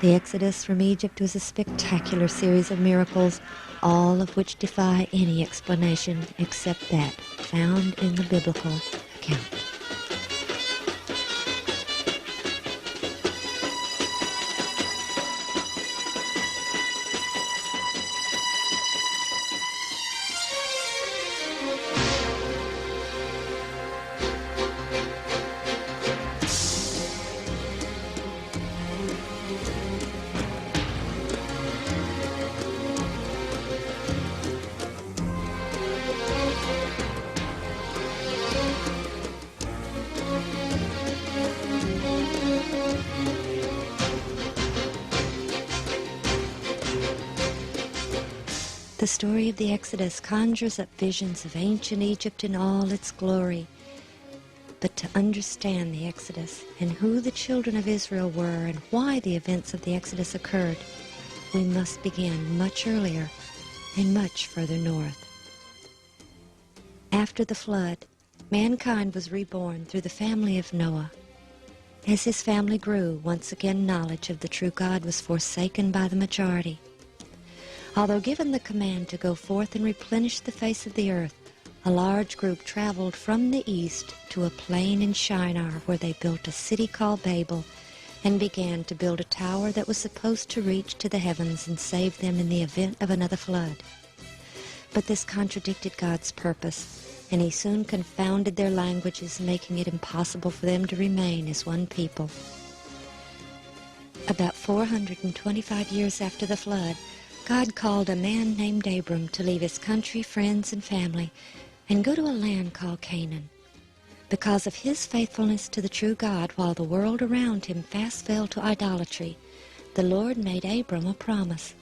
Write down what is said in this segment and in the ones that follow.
The Exodus from Egypt was a spectacular series of miracles, all of which defy any explanation except that found in the biblical account. The story of the Exodus conjures up visions of ancient Egypt in all its glory. But to understand the Exodus and who the children of Israel were and why the events of the Exodus occurred, we must begin much earlier and much further north. After the flood, mankind was reborn through the family of Noah. As his family grew, once again knowledge of the true God was forsaken by the majority. Although given the command to go forth and replenish the face of the earth, a large group traveled from the east to a plain in Shinar where they built a city called Babel and began to build a tower that was supposed to reach to the heavens and save them in the event of another flood. But this contradicted God's purpose, and he soon confounded their languages, making it impossible for them to remain as one people. About 425 years after the flood, God called a man named Abram to leave his country, friends, and family and go to a land called Canaan. Because of his faithfulness to the true God while the world around him fast fell to idolatry, the Lord made Abram a promise.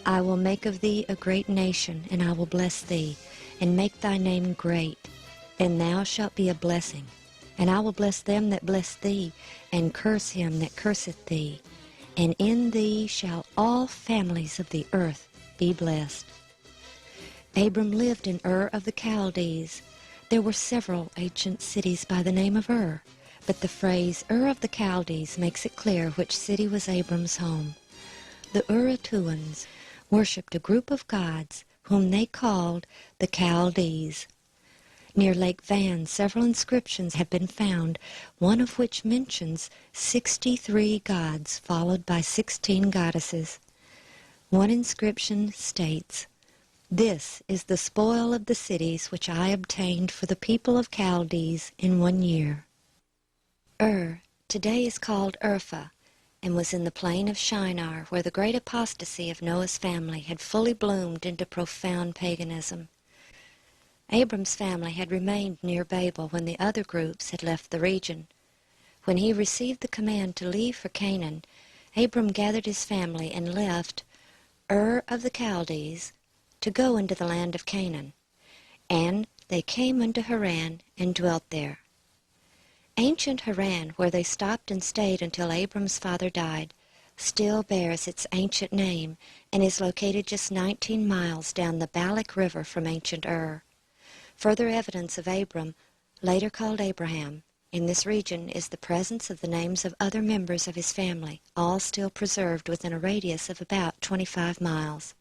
I will make of thee a great nation, and I will bless thee, and make thy name great, and thou shalt be a blessing. And I will bless them that bless thee, and curse him that curseth thee. And in thee shall all families of the earth be blessed. Abram lived in Ur of the Chaldees. There were several ancient cities by the name of Ur, but the phrase Ur of the Chaldees makes it clear which city was Abram's home. The Urartuans worshipped a group of gods whom they called the Chaldees. Near Lake Van, several inscriptions have been found, one of which mentions 63 gods followed by 16 goddesses. One inscription states, "This is the spoil of the cities which I obtained for the people of Chaldees in 1 year." Ur today is called Urfa, and was in the plain of Shinar, where the great apostasy of Noah's family had fully bloomed into profound paganism. Abram's family had remained near Babel when the other groups had left the region. When he received the command to leave for Canaan, Abram gathered his family and left Ur of the Chaldees to go into the land of Canaan. And they came unto Haran and dwelt there. Ancient Haran, where they stopped and stayed until Abram's father died, still bears its ancient name and is located just 19 miles down the Balak River from ancient Ur. Further evidence of Abram, later called Abraham, in this region is the presence of the names of other members of his family, all still preserved within a radius of about 25 miles.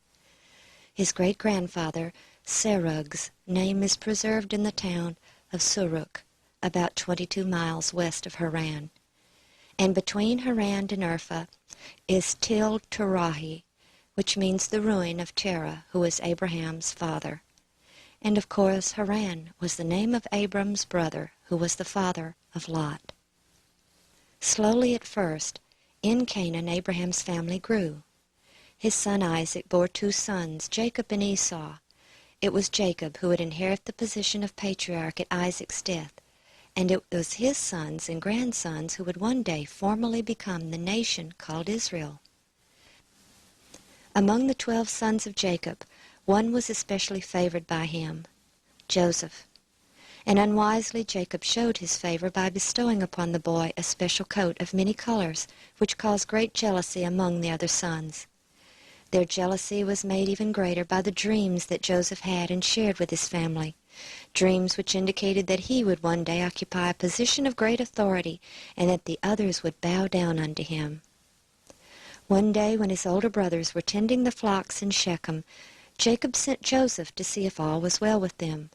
His great-grandfather, Serug's, name is preserved in the town of Suruk, about 22 miles west of Haran. And between Haran and Urfa is Til-Terahi, which means the ruin of Terah, who was Abraham's father. And of course Haran was the name of Abram's brother, who was the father of Lot. Slowly at first, in Canaan Abraham's family grew. His son Isaac bore 2 sons, Jacob and Esau. It was Jacob who would inherit the position of patriarch at Isaac's death, and it was his sons and grandsons who would one day formally become the nation called Israel. Among the 12 sons of Jacob, one was especially favored by him, Joseph. And unwisely Jacob showed his favor by bestowing upon the boy a special coat of many colors, which caused great jealousy among the other sons. Their jealousy was made even greater by the dreams that Joseph had and shared with his family, dreams which indicated that he would one day occupy a position of great authority and that the others would bow down unto him. One day when his older brothers were tending the flocks in Shechem, Jacob sent Joseph to see if all was well with them.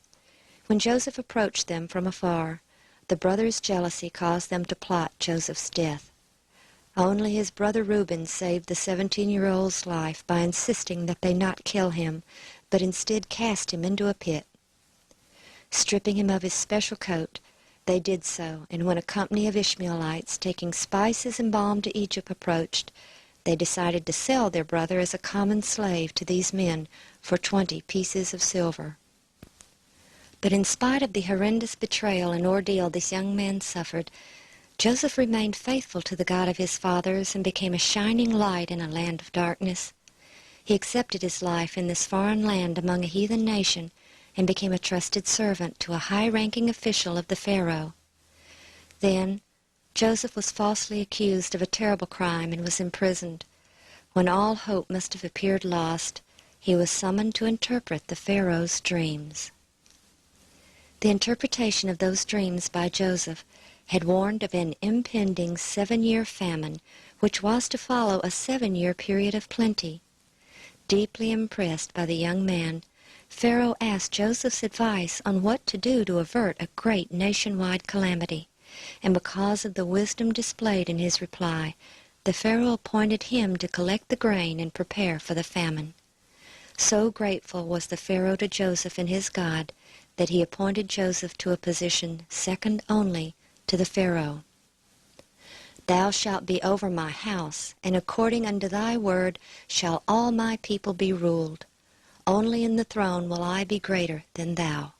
When Joseph approached them from afar, the brothers' jealousy caused them to plot Joseph's death. Only his brother Reuben saved the 17-year-old's life by insisting that they not kill him, but instead cast him into a pit. Stripping him of his special coat, they did so, and when a company of Ishmaelites taking spices and balm to Egypt approached, they decided to sell their brother as a common slave to these men for 20 pieces of silver. But in spite of the horrendous betrayal and ordeal this young man suffered, Joseph remained faithful to the God of his fathers and became a shining light in a land of darkness. He accepted his life in this foreign land among a heathen nation and became a trusted servant to a high-ranking official of the Pharaoh. Then Joseph was falsely accused of a terrible crime and was imprisoned. When all hope must have appeared lost, he was summoned to interpret the Pharaoh's dreams. The interpretation of those dreams by Joseph had warned of an impending 7-year famine, which was to follow a 7-year period of plenty. Deeply impressed by the young man, Pharaoh asked Joseph's advice on what to do to avert a great nationwide calamity, and because of the wisdom displayed in his reply, the Pharaoh appointed him to collect the grain and prepare for the famine. So grateful was the Pharaoh to Joseph and his God that he appointed Joseph to a position second only to the Pharaoh. "Thou shalt be over my house, and according unto thy word shall all my people be ruled. Only in the throne will I be greater than thou."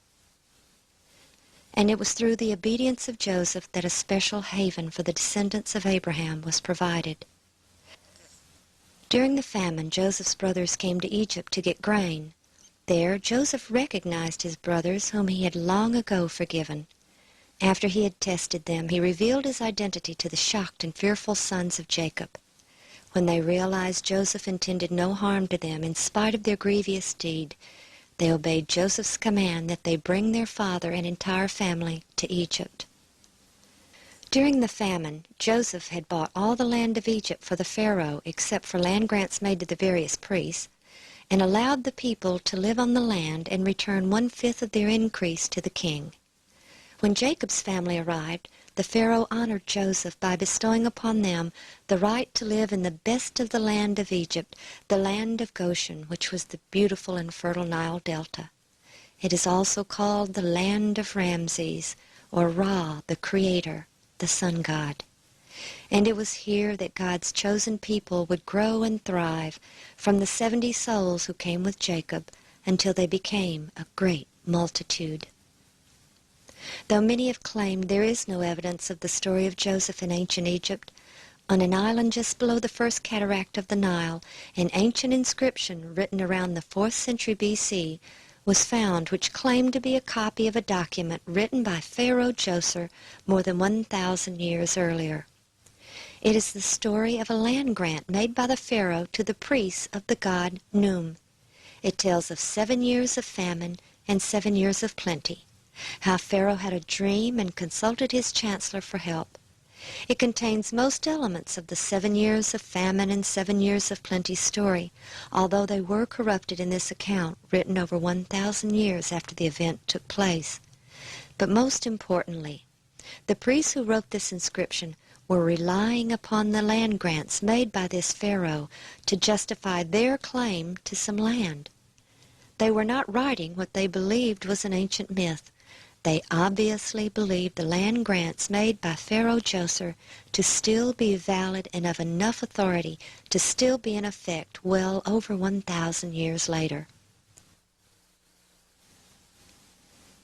And it was through the obedience of Joseph that a special haven for the descendants of Abraham was provided. During the famine, Joseph's brothers came to Egypt to get grain. There, Joseph recognized his brothers whom he had long ago forgiven. After he had tested them, he revealed his identity to the shocked and fearful sons of Jacob. When they realized Joseph intended no harm to them in spite of their grievous deed, they obeyed Joseph's command that they bring their father and entire family to Egypt. During the famine, Joseph had bought all the land of Egypt for the Pharaoh except for land grants made to the various priests, and allowed the people to live on the land and return 1/5 of their increase to the king. When Jacob's family arrived, the Pharaoh honored Joseph by bestowing upon them the right to live in the best of the land of Egypt, the land of Goshen, which was the beautiful and fertile Nile Delta. It is also called the land of Ramses, or Ra, the Creator, the sun god. And it was here that God's chosen people would grow and thrive, from the 70 souls who came with Jacob until they became a great multitude. Though many have claimed there is no evidence of the story of Joseph in ancient Egypt, on an island just below the first cataract of the Nile, an ancient inscription written around the 4th century B.C. was found which claimed to be a copy of a document written by Pharaoh Djoser more than 1,000 years earlier. It is the story of a land grant made by the Pharaoh to the priests of the god Num. It tells of 7 years of famine and 7 years of plenty, how Pharaoh had a dream and consulted his chancellor for help. It contains most elements of the 7 years of famine and 7 years of plenty story, although they were corrupted in this account written over 1,000 years after the event took place. But most importantly, the priests who wrote this inscription were relying upon the land grants made by this Pharaoh to justify their claim to some land. They were not writing what they believed was an ancient myth. They obviously believed the land grants made by Pharaoh Djoser to still be valid and of enough authority to still be in effect well over 1,000 years later.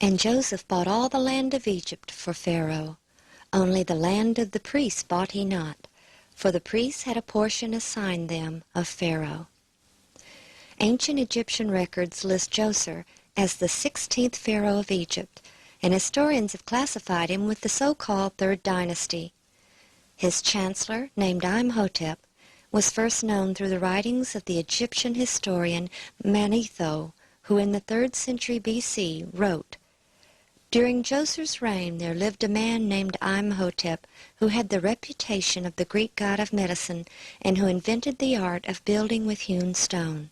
And Joseph bought all the land of Egypt for Pharaoh. Only the land of the priests bought he not, for the priests had a portion assigned them of Pharaoh. Ancient Egyptian records list Djoser as the 16th Pharaoh of Egypt, and historians have classified him with the so-called Third Dynasty. His chancellor, named Imhotep, was first known through the writings of the Egyptian historian Manetho, who in the 3rd century B.C. wrote, During Joseph's reign there lived a man named Imhotep who had the reputation of the Greek god of medicine and who invented the art of building with hewn stone.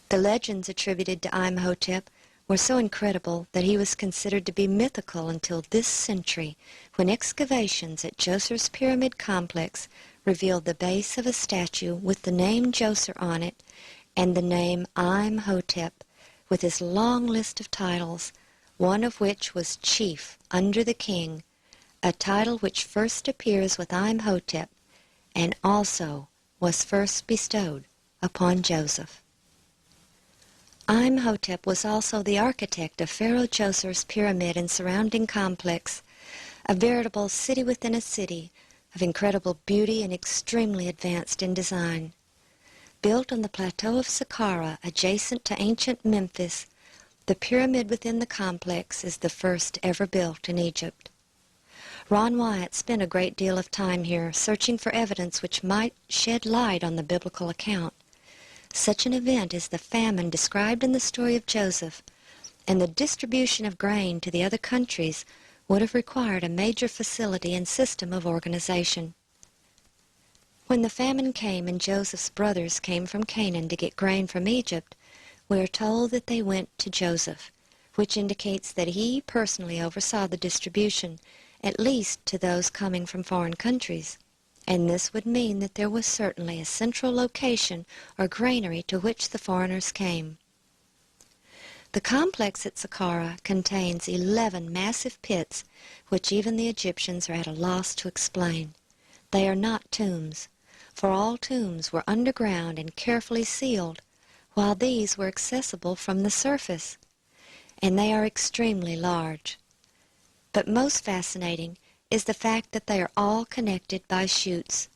The legends attributed to Imhotep were so incredible that he was considered to be mythical until this century, when excavations at Joser's pyramid complex revealed the base of a statue with the name Djoser on it and the name Imhotep, with his long list of titles, one of which was chief under the king, a title which first appears with Imhotep and also was first bestowed upon Joseph. Imhotep was also the architect of Pharaoh Djoser's pyramid and surrounding complex, a veritable city within a city of incredible beauty and extremely advanced in design. Built on the plateau of Saqqara, adjacent to ancient Memphis, the pyramid within the complex is the first ever built in Egypt. Ron Wyatt spent a great deal of time here searching for evidence which might shed light on the biblical account. Such an event as the famine described in the story of Joseph and the distribution of grain to the other countries would have required a major facility and system of organization. When the famine came and Joseph's brothers came from Canaan to get grain from Egypt, we are told that they went to Joseph, which indicates that he personally oversaw the distribution, at least to those coming from foreign countries. And this would mean that there was certainly a central location or granary to which the foreigners came. The complex at Saqqara contains 11 massive pits, which even the Egyptians are at a loss to explain. They are not tombs, for all tombs were underground and carefully sealed, while these were accessible from the surface, and they are extremely large. But most fascinating is the fact that they are all connected by chutes.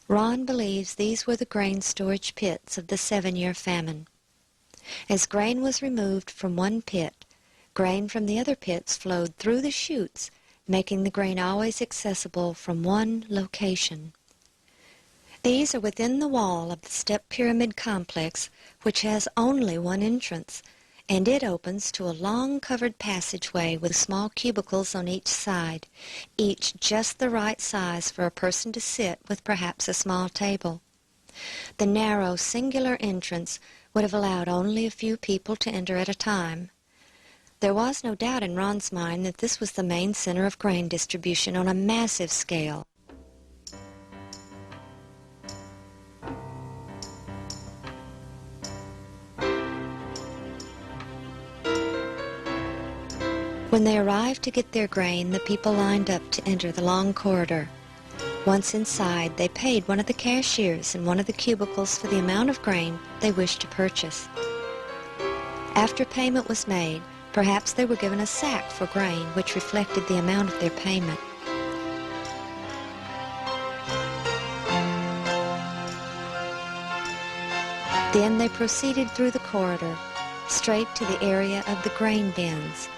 Ron believes these were the grain storage pits of the 7-year famine. As grain was removed from one pit, grain from the other pits flowed through the chutes, making the grain always accessible from one location. These are within the wall of the step pyramid complex, which has only one entrance, and it opens to a long covered passageway with small cubicles on each side, each just the right size for a person to sit with perhaps a small table. The narrow, singular entrance would have allowed only a few people to enter at a time. There was no doubt in Ron's mind that this was the main center of grain distribution on a massive scale. When they arrived to get their grain, the people lined up to enter the long corridor. Once inside, they paid one of the cashiers in one of the cubicles for the amount of grain they wished to purchase. After payment was made, perhaps they were given a sack for grain, which reflected the amount of their payment. Then they proceeded through the corridor, straight to the area of the grain bins.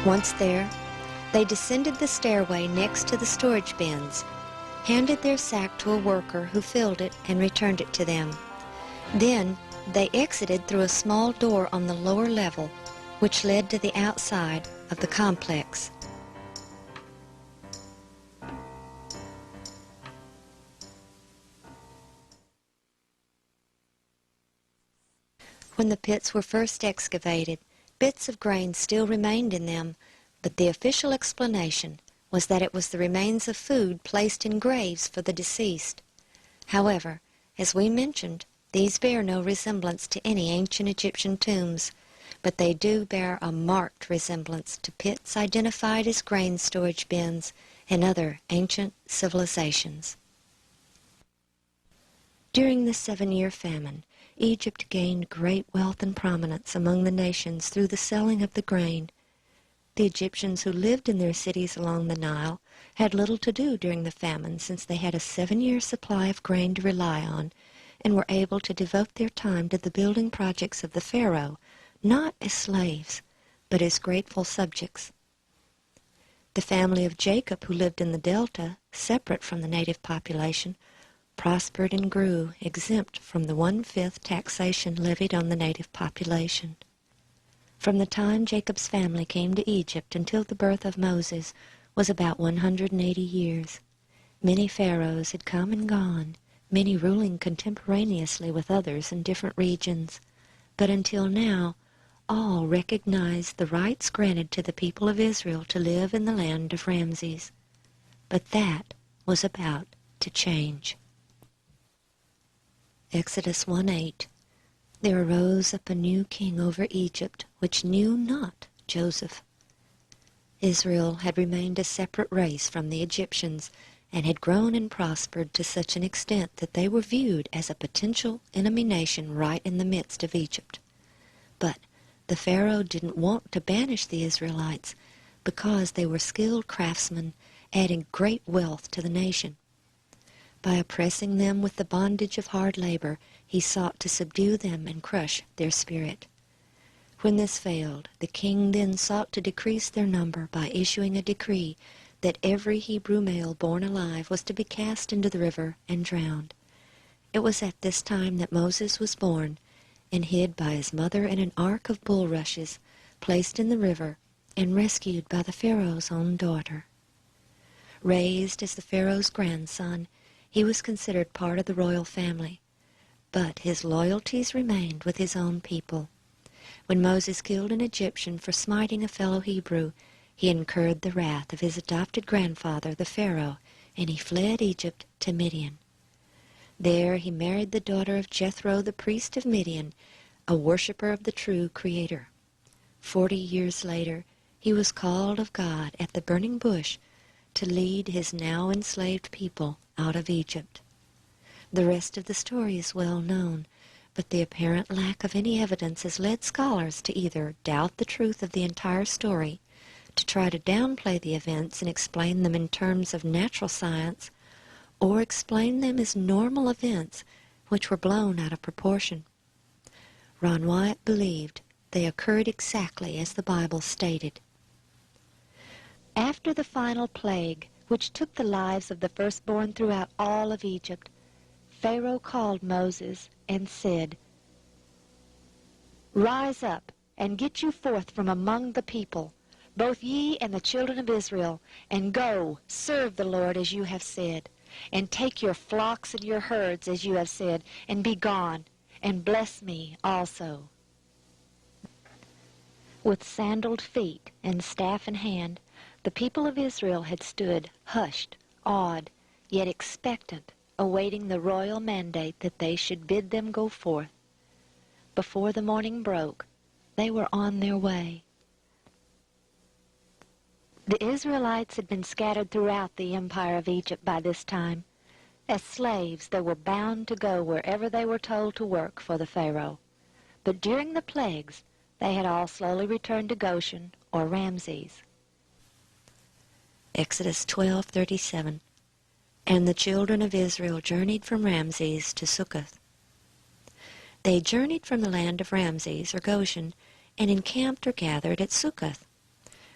Once there, they descended the stairway next to the storage bins, handed their sack to a worker who filled it and returned it to them. Then they exited through a small door on the lower level, which led to the outside of the complex. When the pits were first excavated, bits of grain still remained in them, but the official explanation was that it was the remains of food placed in graves for the deceased. However, as we mentioned, these bear no resemblance to any ancient Egyptian tombs, but they do bear a marked resemblance to pits identified as grain storage bins in other ancient civilizations. During the 7-year famine, Egypt gained great wealth and prominence among the nations through the selling of the grain. The Egyptians who lived in their cities along the Nile had little to do during the famine, since they had a 7-year supply of grain to rely on and were able to devote their time to the building projects of the Pharaoh, not as slaves, but as grateful subjects. The family of Jacob, who lived in the delta, separate from the native population, prospered and grew, exempt from the 1/5 taxation levied on the native population. From the time Jacob's family came to Egypt until the birth of Moses was about 180 years. Many pharaohs had come and gone, many ruling contemporaneously with others in different regions, but until now all recognized the rights granted to the people of Israel to live in the land of Ramses. But that was about to change. Exodus 1:8. There arose up a new king over Egypt, which knew not Joseph. Israel had remained a separate race from the Egyptians, and had grown and prospered to such an extent that they were viewed as a potential enemy nation right in the midst of Egypt. But the Pharaoh didn't want to banish the Israelites because they were skilled craftsmen, adding great wealth to the nation. By oppressing them with the bondage of hard labor, he sought to subdue them and crush their spirit. When this failed, the king then sought to decrease their number by issuing a decree that every Hebrew male born alive was to be cast into the river and drowned. It was at this time that Moses was born, and hid by his mother in an ark of bulrushes, placed in the river, and rescued by the Pharaoh's own daughter. Raised as the Pharaoh's grandson, he was considered part of the royal family, but his loyalties remained with his own people. When Moses killed an Egyptian for smiting a fellow Hebrew, he incurred the wrath of his adopted grandfather, the Pharaoh, and he fled Egypt to Midian. There he married the daughter of Jethro, the priest of Midian, a worshiper of the true Creator. 40 years later, he was called of God at the burning bush to lead his now enslaved people out of Egypt. The rest of the story is well known, but the apparent lack of any evidence has led scholars to either doubt the truth of the entire story, to try to downplay the events and explain them in terms of natural science, or explain them as normal events which were blown out of proportion. Ron Wyatt believed they occurred exactly as the Bible stated. After the final plague, which took the lives of the firstborn throughout all of Egypt, Pharaoh called Moses and said, "Rise up, and get you forth from among the people, both ye and the children of Israel, and go, serve the Lord as you have said, and take your flocks and your herds as you have said, and be gone, and bless me also." With sandaled feet and staff in hand, the people of Israel had stood hushed, awed, yet expectant, awaiting the royal mandate that they should bid them go forth. Before the morning broke, they were on their way. The Israelites had been scattered throughout the empire of Egypt by this time. As slaves, they were bound to go wherever they were told to work for the Pharaoh. But during the plagues, they had all slowly returned to Goshen or Ramses. Exodus 12:37. And the children of Israel journeyed from Ramses to Succoth. They journeyed from the land of Ramses or Goshen and encamped or gathered at Succoth.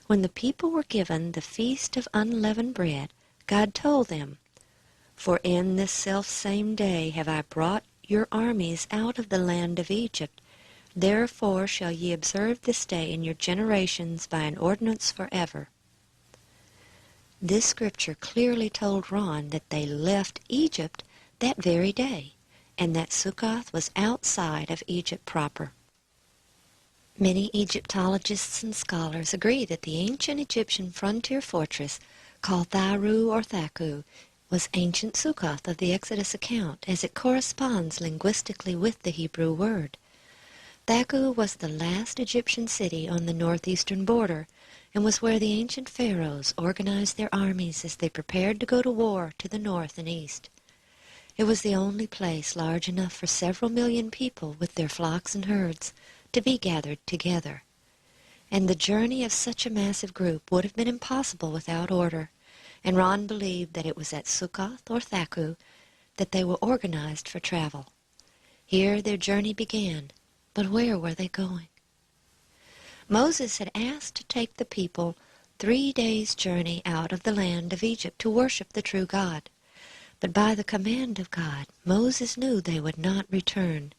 When the people were given the feast of unleavened bread, God told them, "For in this selfsame day have I brought your armies out of the land of Egypt. Therefore shall ye observe this day in your generations by an ordinance forever." This scripture clearly told Ron that they left Egypt that very day, and that Sukkoth was outside of Egypt proper. Many Egyptologists and scholars agree that the ancient Egyptian frontier fortress, called Tharu or Thaku, was ancient Sukkoth of the Exodus account, as it corresponds linguistically with the Hebrew word. Thaku was the last Egyptian city on the northeastern border, and was where the ancient pharaohs organized their armies as they prepared to go to war to the north and east. It was the only place large enough for several million people with their flocks and herds to be gathered together. And the journey of such a massive group would have been impossible without order, and Ron believed that it was at Sukkoth or Thaku that they were organized for travel. Here their journey began, but where were they going? Moses had asked to take the people 3 days' journey out of the land of Egypt to worship the true God. But by the command of God, Moses knew they would not return.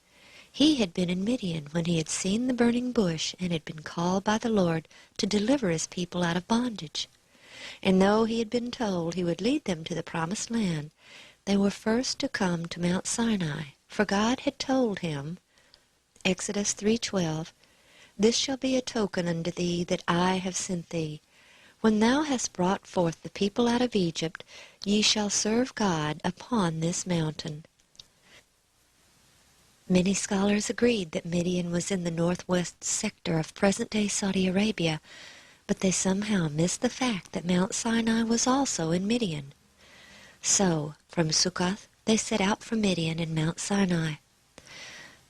He had been in Midian when he had seen the burning bush and had been called by the Lord to deliver his people out of bondage. And though he had been told he would lead them to the promised land, they were first to come to Mount Sinai, for God had told him, Exodus 3:12, "This shall be a token unto thee that I have sent thee. When thou hast brought forth the people out of Egypt, ye shall serve God upon this mountain." Many scholars agreed that Midian was in the northwest sector of present-day Saudi Arabia, but they somehow missed the fact that Mount Sinai was also in Midian. So, from Sukkoth, they set out for Midian and Mount Sinai.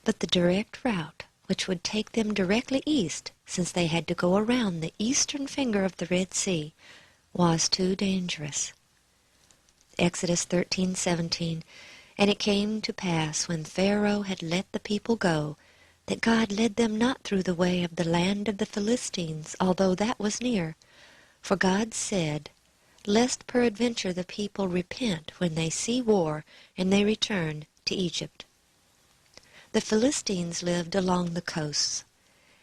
But the direct route, which would take them directly east, since they had to go around the eastern finger of the Red Sea, was too dangerous. Exodus 13:17, "And it came to pass, when Pharaoh had let the people go, that God led them not through the way of the land of the Philistines, although that was near. For God said, Lest peradventure the people repent when they see war, and they return to Egypt." The Philistines lived along the coasts.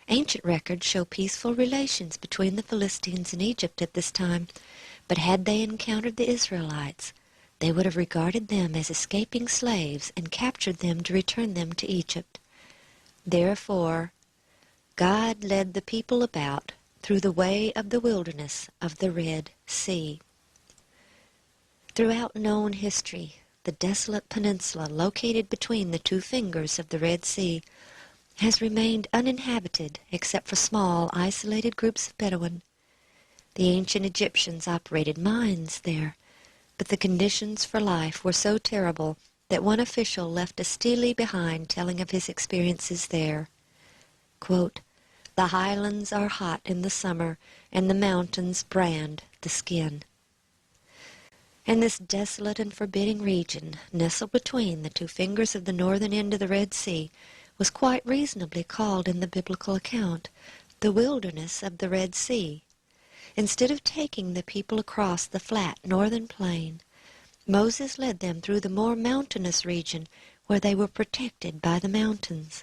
Ancient records show peaceful relations between the Philistines and Egypt at this time, but had they encountered the Israelites, they would have regarded them as escaping slaves and captured them to return them to Egypt. Therefore, God led the people about through the way of the wilderness of the Red Sea. Throughout known history, the desolate peninsula located between the two fingers of the Red Sea has remained uninhabited except for small, isolated groups of Bedouin. The ancient Egyptians operated mines there, but the conditions for life were so terrible that one official left a stele behind telling of his experiences there. Quote, "The highlands are hot in the summer, and the mountains brand the skin." And this desolate and forbidding region, nestled between the two fingers of the northern end of the Red Sea, was quite reasonably called in the biblical account the wilderness of the Red Sea. Instead of taking the people across the flat northern plain, Moses led them through the more mountainous region where they were protected by the mountains.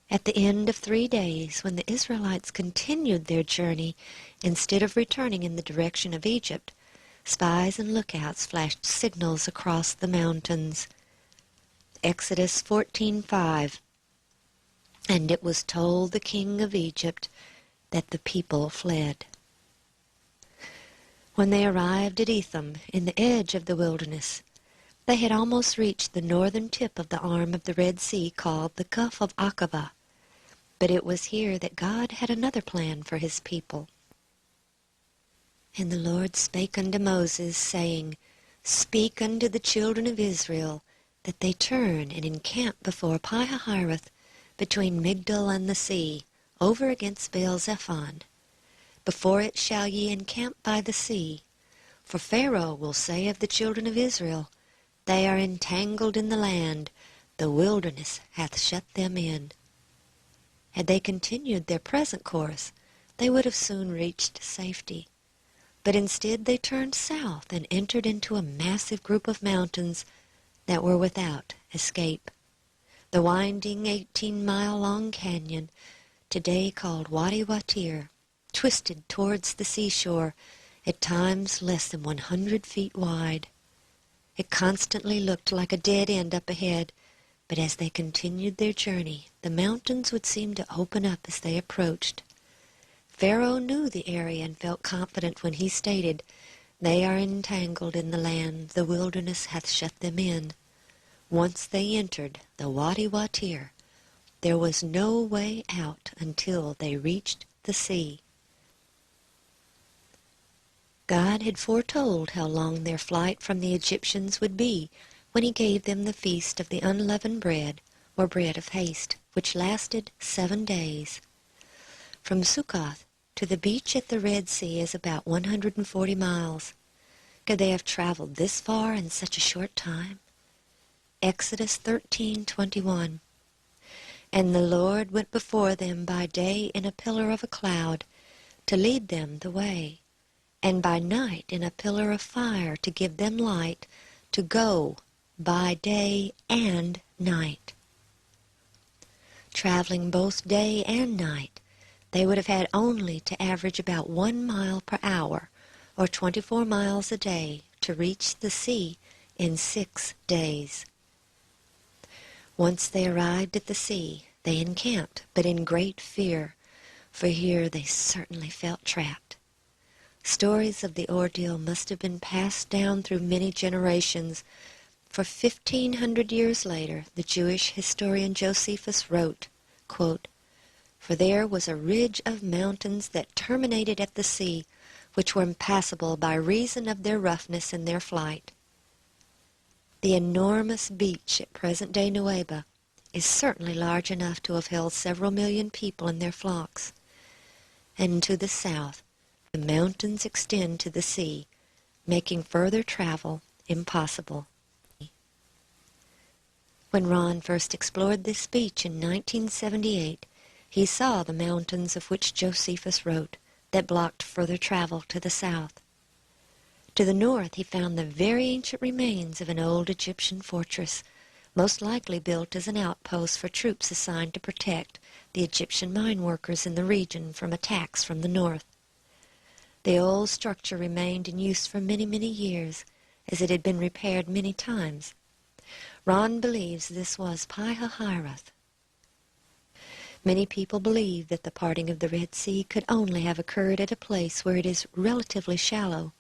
At the end of 3 days, when the Israelites continued their journey, instead of returning in the direction of Egypt, spies and lookouts flashed signals across the mountains. Exodus 14:5, "And it was told the king of Egypt that the people fled." When they arrived at Etham, in the edge of the wilderness, they had almost reached the northern tip of the arm of the Red Sea called the Gulf of Aqaba. But it was here that God had another plan for his people. "And the Lord spake unto Moses, saying, Speak unto the children of Israel, that they turn and encamp before Pi-hahiroth, between Migdol and the sea, over against Baal-zephon. Before it shall ye encamp by the sea. For Pharaoh will say of the children of Israel, They are entangled in the land, the wilderness hath shut them in." Had they continued their present course, they would have soon reached safety. But instead they turned south and entered into a massive group of mountains that were without escape. The winding 18-mile-long canyon, today called Wadi Watir, twisted towards the seashore, at times less than 100 feet wide. It constantly looked like a dead end up ahead, But as they continued their journey, the mountains would seem to open up as they approached. Pharaoh knew the area and felt confident when he stated, "They are entangled in the land, the wilderness hath shut them in." Once they entered the Wadi Watir, there was no way out until they reached the sea. God had foretold how long their flight from the Egyptians would be when he gave them the feast of the unleavened bread, or bread of haste, which lasted 7 days. From Sukkoth to the beach at the Red Sea is about 140 miles. Could they have traveled this far in such a short time? Exodus 13:21. And the Lord went before them by day in a pillar of a cloud to lead them the way, and by night in a pillar of fire to give them light, to go by day and night. Traveling both day and night, they would have had only to average about 1 mile per hour, or 24 miles a day, to reach the sea in 6 days. Once they arrived at the sea, they encamped, but in great fear, for here they certainly felt trapped. Stories of the ordeal must have been passed down through many generations, for 1,500 years later, the Jewish historian Josephus wrote, quote, "For there was a ridge of mountains that terminated at the sea, which were impassable by reason of their roughness in their flight." The enormous beach at present-day Nueva is certainly large enough to have held several million people in their flocks. And to the south, the mountains extend to the sea, making further travel impossible. When Ron first explored this beach in 1978, he saw the mountains of which Josephus wrote that blocked further travel to the south. To the north he found the very ancient remains of an old Egyptian fortress, most likely built as an outpost for troops assigned to protect the Egyptian mine workers in the region from attacks from the north. The old structure remained in use for many, many years, as it had been repaired many times. Ron believes this was Pi-Hahiroth. Many people believe that the parting of the Red Sea could only have occurred at a place where it is relatively shallow.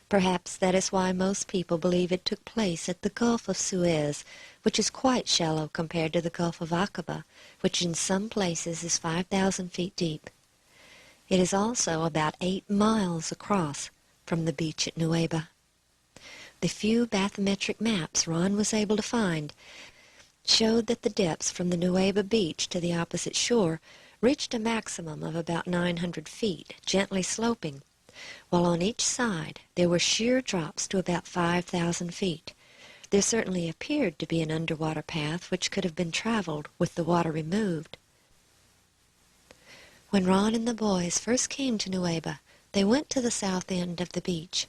Perhaps that is why most people believe it took place at the Gulf of Suez, which is quite shallow compared to the Gulf of Aqaba, which in some places is 5,000 feet deep. It is also about 8 miles across from the beach at Nueva. The few bathymetric maps Ron was able to find showed that the depths from the Nueva beach to the opposite shore reached a maximum of about 900 feet, gently sloping, while on each side there were sheer drops to about 5,000 feet. There certainly appeared to be an underwater path which could have been traveled with the water removed. When Ron and the boys first came to Nueva, they went to the south end of the beach.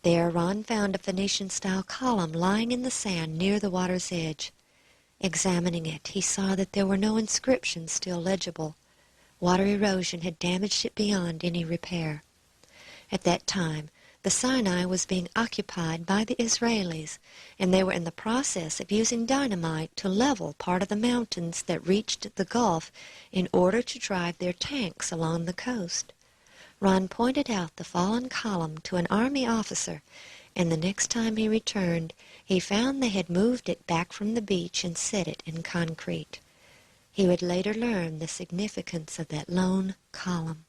There Ron found a Phoenician-style column lying in the sand near the water's edge. Examining it, he saw that there were no inscriptions still legible. Water erosion had damaged it beyond any repair. At that time, the Sinai was being occupied by the Israelis, and they were in the process of using dynamite to level part of the mountains that reached the Gulf in order to drive their tanks along the coast. Ron pointed out the fallen column to an army officer, and the next time he returned, he found they had moved it back from the beach and set it in concrete. He would later learn the significance of that lone column.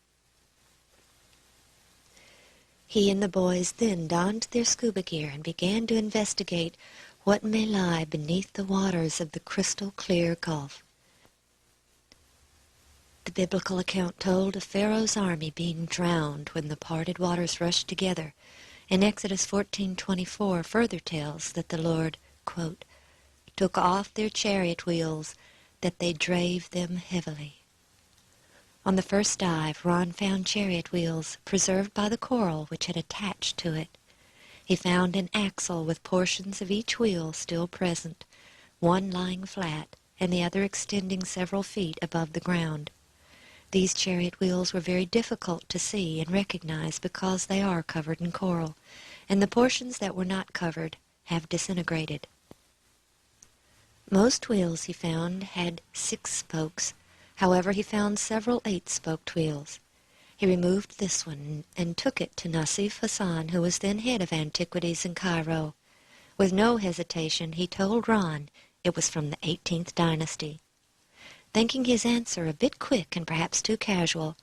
He and the boys then donned their scuba gear and began to investigate what may lie beneath the waters of the crystal-clear Gulf. The biblical account told of Pharaoh's army being drowned when the parted waters rushed together, and Exodus 14:24 further tells that the Lord, quote, took off their chariot wheels, that they drave them heavily. On the first dive, Ron found chariot wheels preserved by the coral which had attached to it. He found an axle with portions of each wheel still present, one lying flat and the other extending several feet above the ground. These chariot wheels were very difficult to see and recognize because they are covered in coral, and the portions that were not covered have disintegrated. Most wheels he found had 6 spokes. However, he found several 8-spoked wheels. He removed this one and took it to Nassif Hassan, who was then head of antiquities in Cairo. With no hesitation, he told Ron it was from the 18th dynasty. Thinking his answer a bit quick and perhaps too casual,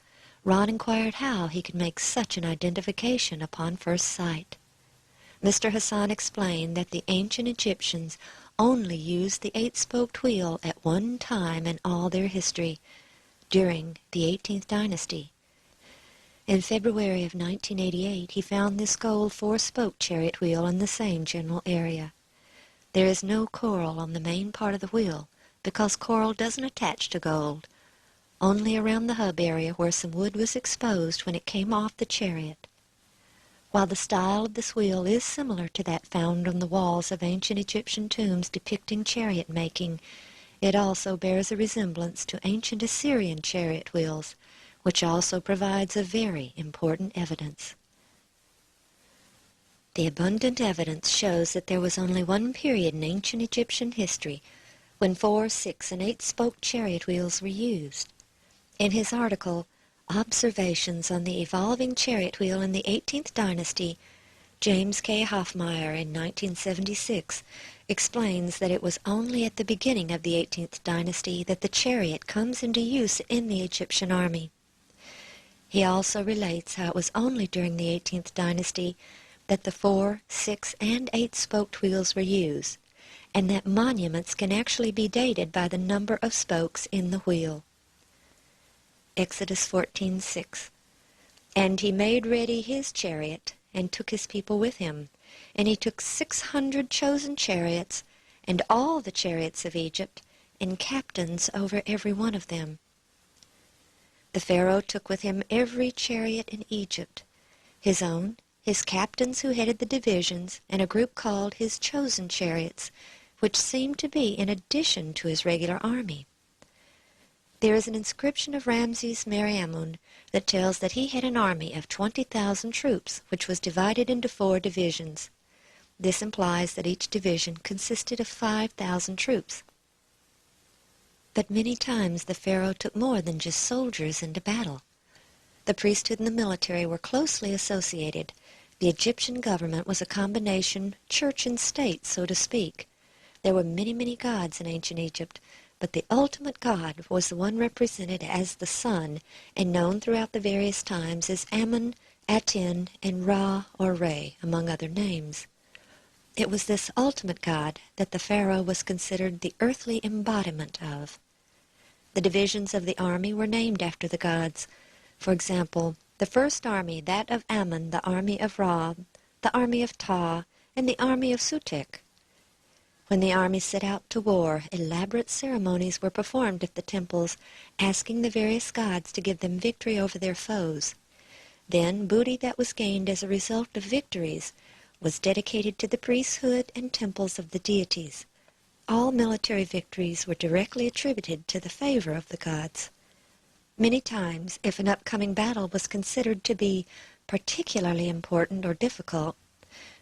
Ron inquired how he could make such an identification upon first sight. Mr. Hassan explained that the ancient Egyptians only used the 8-spoked wheel at one time in all their history, during the 18th dynasty. In February of 1988, he found this gold 4-spoked chariot wheel in the same general area. There is no coral on the main part of the wheel because coral doesn't attach to gold, only around the hub area where some wood was exposed when it came off the chariot. While the style of this wheel is similar to that found on the walls of ancient Egyptian tombs depicting chariot making, it also bears a resemblance to ancient Assyrian chariot wheels, which also provides a very important evidence. The abundant evidence shows that there was only one period in ancient Egyptian history when 4, 6, and 8-spoked chariot wheels were used. In his article, Observations on the Evolving Chariot Wheel in the 18th Dynasty, James K. Hoffmeyer in 1976 explains that it was only at the beginning of the 18th Dynasty that the chariot comes into use in the Egyptian army. He also relates how it was only during the 18th Dynasty that the 4, 6, and 8-spoked wheels were used, and that monuments can actually be dated by the number of spokes in the wheel. Exodus 14:6. And he made ready his chariot, and took his people with him. And he took 600 chosen chariots, and all the chariots of Egypt, and captains over every one of them. The Pharaoh took with him every chariot in Egypt, his own, his captains who headed the divisions, and a group called his chosen chariots, which seemed to be in addition to his regular army. There is an inscription of Ramses Meriamun that tells that he had an army of 20,000 troops, which was divided into 4 divisions. This implies that each division consisted of 5,000 troops. But many times the Pharaoh took more than just soldiers into battle. The priesthood and the military were closely associated. The Egyptian government was a combination church and state, so to speak. There were many, many gods in ancient Egypt, but the ultimate god was the one represented as the sun and known throughout the various times as Amun, Aten, and Ra or Re, among other names. It was this ultimate god that the Pharaoh was considered the earthly embodiment of. The divisions of the army were named after the gods. For example, the first army, that of Amun, the army of Ra, the army of Ta, and the army of Sutek. When the army set out to war, elaborate ceremonies were performed at the temples, asking the various gods to give them victory over their foes. Then, booty that was gained as a result of victories was dedicated to the priesthood and temples of the deities. All military victories were directly attributed to the favor of the gods. Many times, if an upcoming battle was considered to be particularly important or difficult,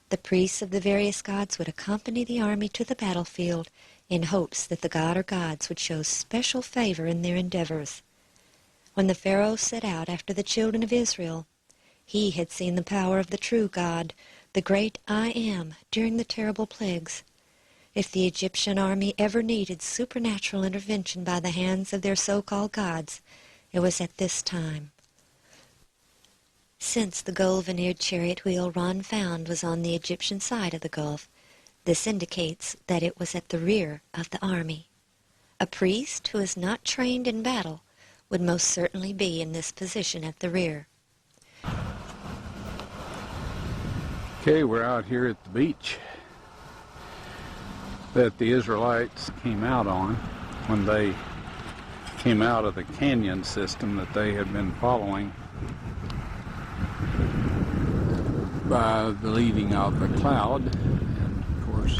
the priests of the various gods would accompany the army to the battlefield in hopes that the god or gods would show special favor in their endeavors. When the Pharaoh set out after the children of Israel, he had seen the power of the true God, the great I Am, during the terrible plagues. If the Egyptian army ever needed supernatural intervention by the hands of their so-called gods, it was at this time. Since the gold-veneered chariot wheel Ron found was on the Egyptian side of the Gulf, this indicates that it was at the rear of the army. A priest who is not trained in battle would most certainly be in this position at the rear. Okay, we're out here at the beach that the Israelites came out on when they came out of the canyon system that they had been following by the leading of the cloud, and of course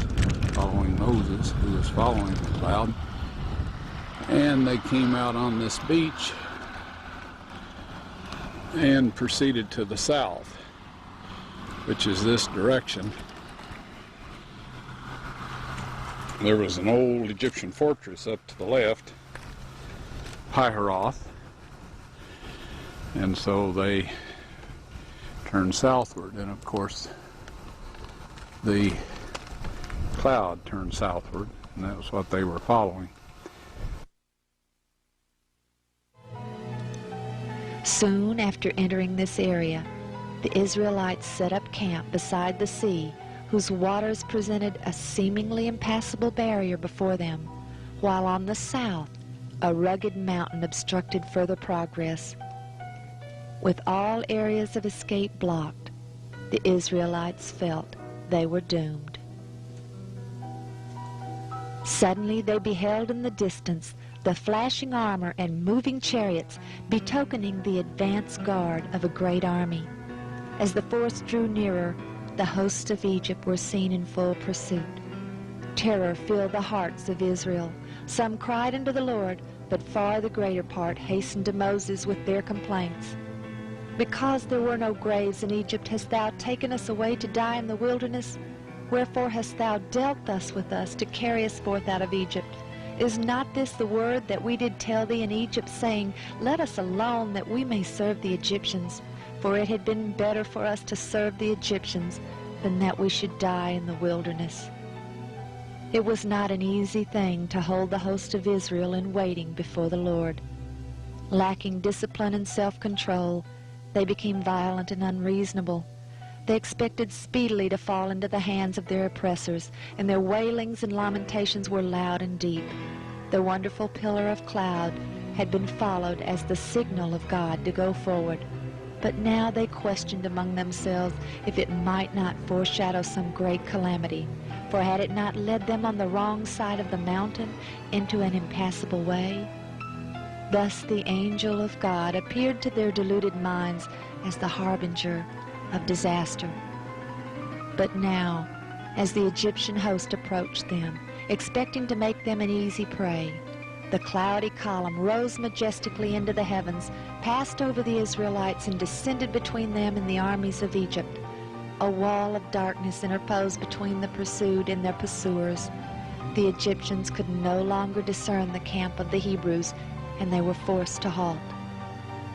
following Moses, who was following the cloud. And they came out on this beach and proceeded to the south, which is this direction. there was an old Egyptian fortress up to the left, Piharoth, and so they turned southward, and of course the cloud turned southward, and that was what they were following. Soon after entering this area, the Israelites set up camp beside the sea, whose waters presented a seemingly impassable barrier before them, while on the south, a rugged mountain obstructed further progress. With all areas of escape blocked, the Israelites felt they were doomed. Suddenly they beheld in the distance the flashing armor and moving chariots, betokening the advance guard of a great army. As the force drew nearer, the hosts of Egypt were seen in full pursuit. Terror filled the hearts of Israel. Some cried unto the Lord, but far the greater part hastened to Moses with their complaints. Because there were no graves in Egypt, hast thou taken us away to die in the wilderness? Wherefore hast thou dealt thus with us to carry us forth out of Egypt? Is not this the word that we did tell thee in Egypt, saying, Let us alone, that we may serve the Egyptians? For it had been better for us to serve the Egyptians than that we should die in the wilderness. It was not an easy thing to hold the host of Israel in waiting before the Lord. Lacking discipline and self-control, they became violent and unreasonable. They expected speedily to fall into the hands of their oppressors, and their wailings and lamentations were loud and deep. The wonderful pillar of cloud had been followed as the signal of God to go forward. But now they questioned among themselves if it might not foreshadow some great calamity, for had it not led them on the wrong side of the mountain into an impassable way? Thus the angel of God appeared to their deluded minds as the harbinger of disaster. But now, as the Egyptian host approached them, expecting to make them an easy prey, the cloudy column rose majestically into the heavens, passed over the Israelites, and descended between them and the armies of Egypt. A wall of darkness interposed between the pursued and their pursuers. The Egyptians could no longer discern the camp of the Hebrews, and they were forced to halt.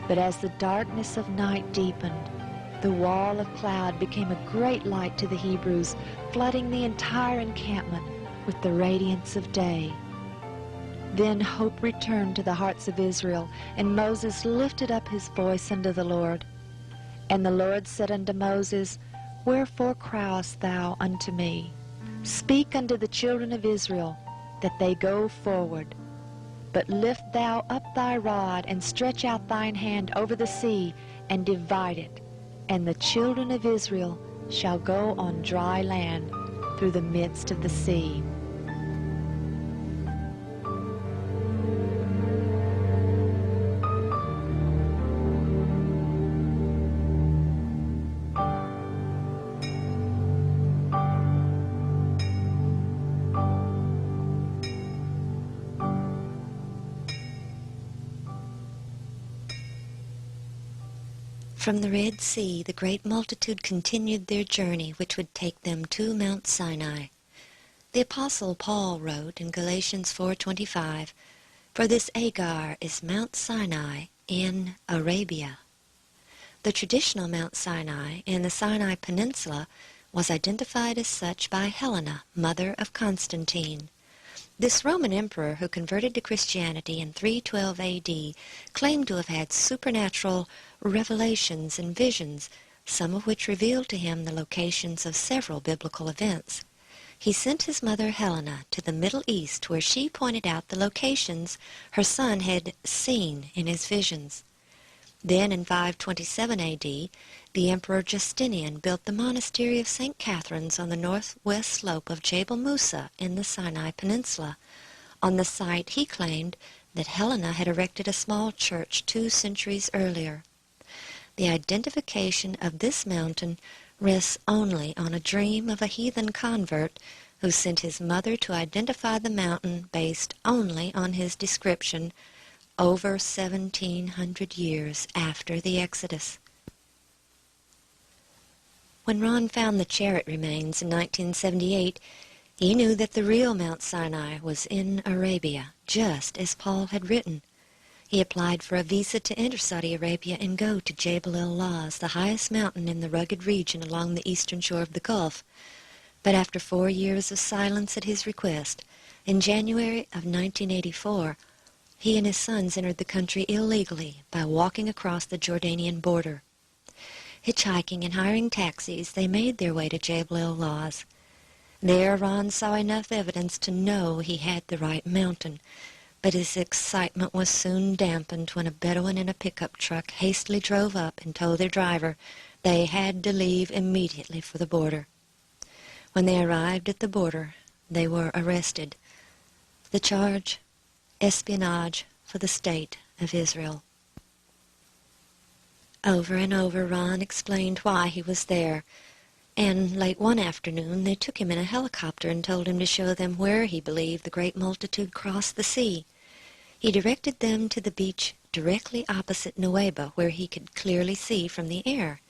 But as the darkness of night deepened, the wall of cloud became a great light to the Hebrews, flooding the entire encampment with the radiance of day. Then hope returned to the hearts of Israel, and Moses lifted up his voice unto the Lord. And the Lord said unto Moses, Wherefore criest thou unto me? Speak unto the children of Israel, that they go forward. But lift thou up thy rod, and stretch out thine hand over the sea, and divide it. And the children of Israel shall go on dry land through the midst of the sea. From the Red Sea, the great multitude continued their journey, which would take them to Mount Sinai. The Apostle Paul wrote in Galatians 4:25, For this Agar is Mount Sinai in Arabia. The traditional Mount Sinai in the Sinai Peninsula was identified as such by Helena, mother of Constantine. This Roman emperor, who converted to Christianity in 312 A.D., claimed to have had supernatural revelations and visions, some of which revealed to him the locations of several biblical events. He sent his mother Helena to the Middle East, where she pointed out the locations her son had seen in his visions. Then in 527 A.D., the Emperor Justinian built the monastery of St. Catherine's on the northwest slope of Jebel Musa in the Sinai Peninsula. On the site, he claimed that Helena had erected a small church 2 centuries earlier. The identification of this mountain rests only on a dream of a heathen convert who sent his mother to identify the mountain based only on his description over 1,700 years after the Exodus. When Ron found the chariot remains in 1978, He knew that the real Mount Sinai was in Arabia, just as Paul had written. He applied for a visa to enter Saudi Arabia and go to Jabal el-Lawz, the highest mountain in the rugged region along the eastern shore of the Gulf. But after 4 years of silence at his request, in January of 1984, he and his sons entered the country illegally by walking across the Jordanian border. Hitchhiking and hiring taxis, they made their way to Jabal el-Lawz. There, Ron saw enough evidence to know he had the right mountain, but his excitement was soon dampened when a Bedouin in a pickup truck hastily drove up and told their driver they had to leave immediately for the border. When they arrived at the border, they were arrested. The charge, espionage for the State of Israel. Over and over, Ron explained why he was there, and late one afternoon they took him in a helicopter and told him to show them where he believed the great multitude crossed the sea. He directed them to the beach directly opposite Nuweiba, where he could clearly see from the air.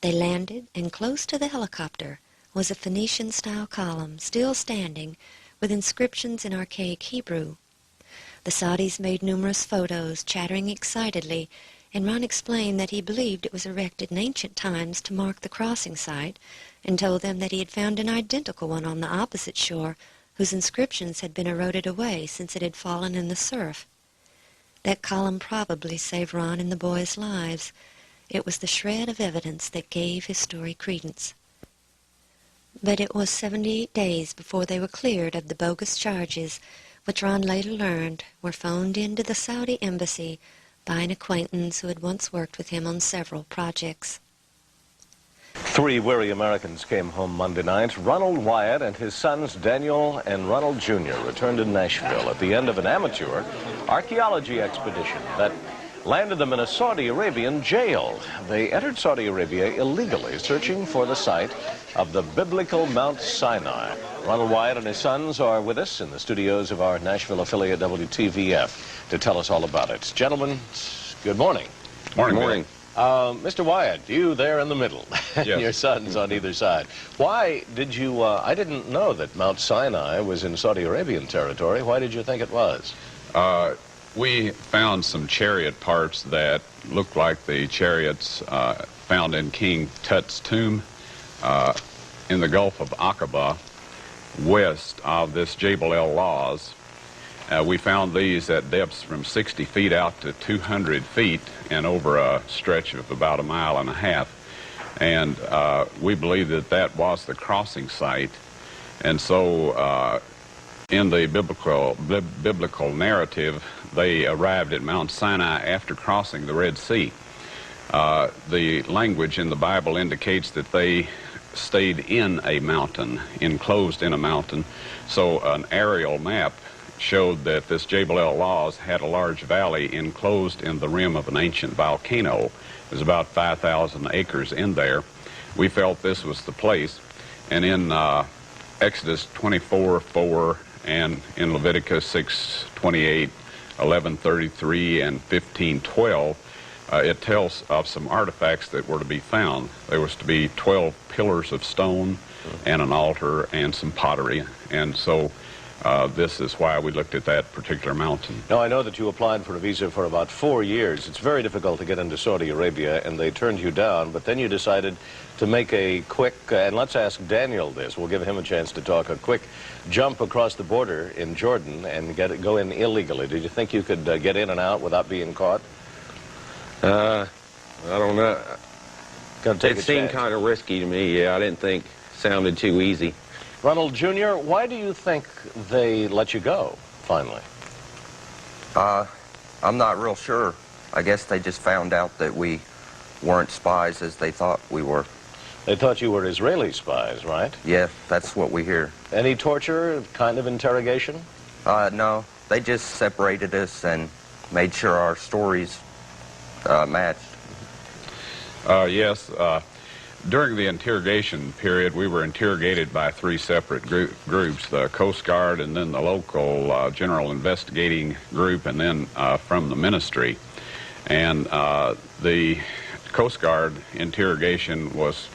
They landed, and close to the helicopter was a Phoenician-style column, still standing, with inscriptions in archaic Hebrew. The Saudis made numerous photos, chattering excitedly, and Ron explained that he believed it was erected in ancient times to mark the crossing site, and told them that he had found an identical one on the opposite shore, whose inscriptions had been eroded away since it had fallen in the surf. That column probably saved Ron and the boys' lives. It was the shred of evidence that gave his story credence. But it was 78 days before they were cleared of the bogus charges, which Ron later learned were phoned into the Saudi embassy by an acquaintance who had once worked with him on several projects. 3 weary Americans came home Monday night. Ronald Wyatt and his sons Daniel and Ronald Jr. returned to Nashville at the end of an amateur archaeology expedition that landed them in a Saudi Arabian jail. They entered Saudi Arabia illegally, searching for the site of the biblical Mount Sinai. Ronald Wyatt and his sons are with us in the studios of our Nashville affiliate WTVF to tell us all about it. Gentlemen, good morning. Morning. Good morning. Mr. Wyatt, you there in the middle, and Yes. your sons on either side. Why did you, I didn't know that Mount Sinai was in Saudi Arabian territory. Why did you think it was? We found some chariot parts that looked like the chariots found in King Tut's tomb in the Gulf of Aqaba, west of this Jabal el-Lawz. We found these at depths from 60 feet out to 200 feet and over a stretch of about 1.5 miles. And we believe that that was the crossing site. And so in the biblical narrative, they arrived at Mount Sinai after crossing the Red Sea. The language in the Bible indicates that they stayed in a mountain, enclosed in a mountain. So an aerial map showed that this Jabal el-Lawz had a large valley enclosed in the rim of an ancient volcano. There's about 5,000 acres in there. We felt this was the place. And in Exodus 24:4 and in Leviticus 6:28, 11:33, and 15:12, it tells of some artifacts that were to be found. There was to be 12 pillars of stone and an altar and some pottery. And so this is why we looked at that particular mountain. Now, I know that you applied for a visa for about 4 years. It's very difficult to get into Saudi Arabia, and they turned you down, but then you decided to make a quick, and let's ask Daniel this, we'll give him a chance to talk, a quick jump across the border in Jordan and go in illegally. Did you think you could get in and out without being caught? I don't know. It It seemed kind of risky to me, yeah. I didn't think it sounded too easy. Ronald Jr., why do you think they let you go, finally? I'm not real sure. I guess they just found out that we weren't spies as they thought we were. They thought you were Israeli spies, right? Yeah, that's what we hear. Any torture, kind of interrogation? No, they just separated us and made sure our stories matched. Yes. During the interrogation period, we were interrogated by 3 separate groups, the Coast Guard and then the local General Investigating Group and then from the ministry. And the Coast Guard interrogation was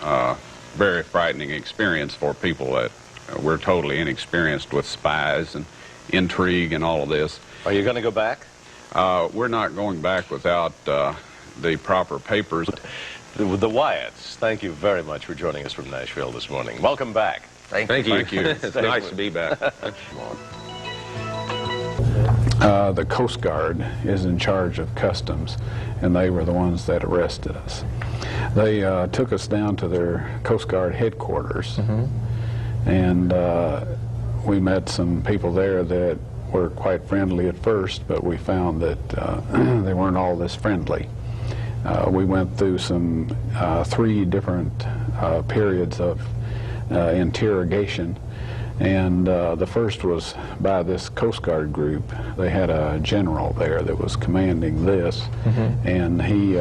a very frightening experience for people that we're totally inexperienced with spies and intrigue and all of this. Are you going to go back? We're not going back without the proper papers. The Wyatts, thank you very much for joining us from Nashville this morning. Welcome back. Thank you. Thank you. It's nice to be back. The Coast Guard is in charge of customs, and they were the ones that arrested us. They took us down to their Coast Guard headquarters, and we met some people there that were quite friendly at first, but we found that they weren't all this friendly. We went through some 3 different periods of interrogation, and the first was by this Coast Guard group. They had a general there that was commanding this, and he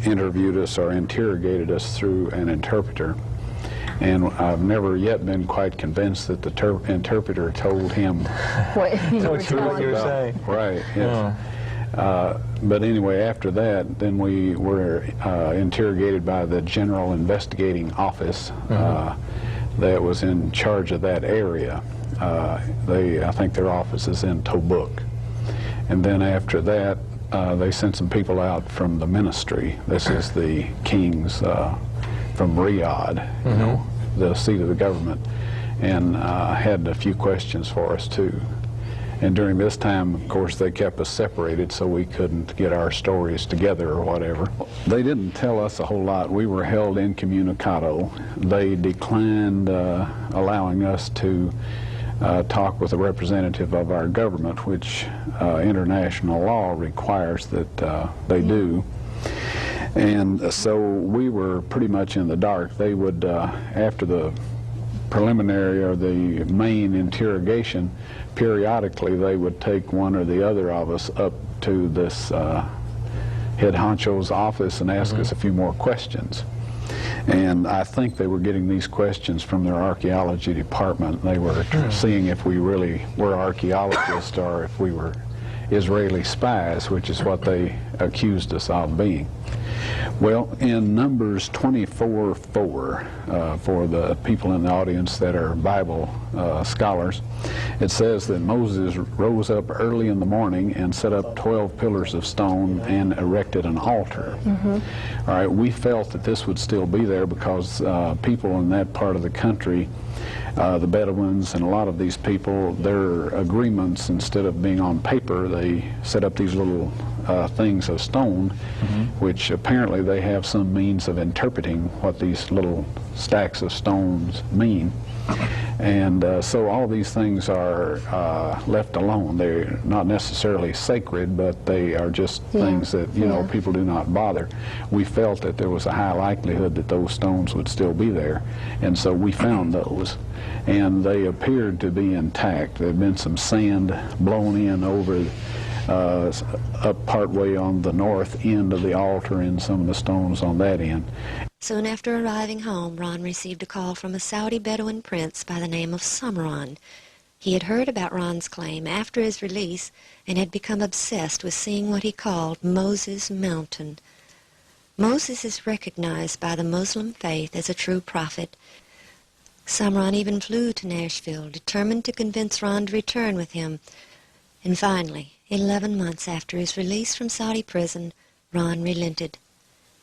interviewed us or interrogated us through an interpreter. And I've never yet been quite convinced that the interpreter told him what you were saying. Right, yes. But anyway, after that, then we were interrogated by the General Investigating Office that was in charge of that area. I think their office is in Tobuk. And then after that, they sent some people out from the ministry. This is the king's from Riyadh, you know, the seat of the government, and had a few questions for us too. And during this time, of course, they kept us separated so we couldn't get our stories together or whatever. They didn't tell us a whole lot. We were held incommunicado. They declined allowing us to talk with a representative of our government, which international law requires that they do. And so we were pretty much in the dark. They would, after the preliminary or the main interrogation, periodically they would take one or the other of us up to this head honcho's office and ask us a few more questions. And I think they were getting these questions from their archaeology department. They were seeing if we really were archaeologists or if we were Israeli spies, which is what they accused us of being. Well, in Numbers 24:4, for the people in the audience that are Bible scholars, it says that Moses rose up early in the morning and set up 12 pillars of stone and erected an altar. All right, we felt that this would still be there because people in that part of the country, the Bedouins and a lot of these people, their agreements, instead of being on paper, they set up these little things of stone, which apparently they have some means of interpreting what these little stacks of stones mean. And so all these things are left alone. They're not necessarily sacred, but they are just things that, you know, people do not bother. We felt that there was a high likelihood that those stones would still be there, and so we found those. And they appeared to be intact. There had been some sand blown in over up partway on the north end of the altar and some of the stones on that end. Soon after arriving home, Ron received a call from a Saudi Bedouin prince by the name of Samran. He had heard about Ron's claim after his release and had become obsessed with seeing what he called Moses Mountain. Moses is recognized by the Muslim faith as a true prophet. Samran even flew to Nashville, determined to convince Ron to return with him. And finally, 11 months after his release from Saudi prison, Ron relented.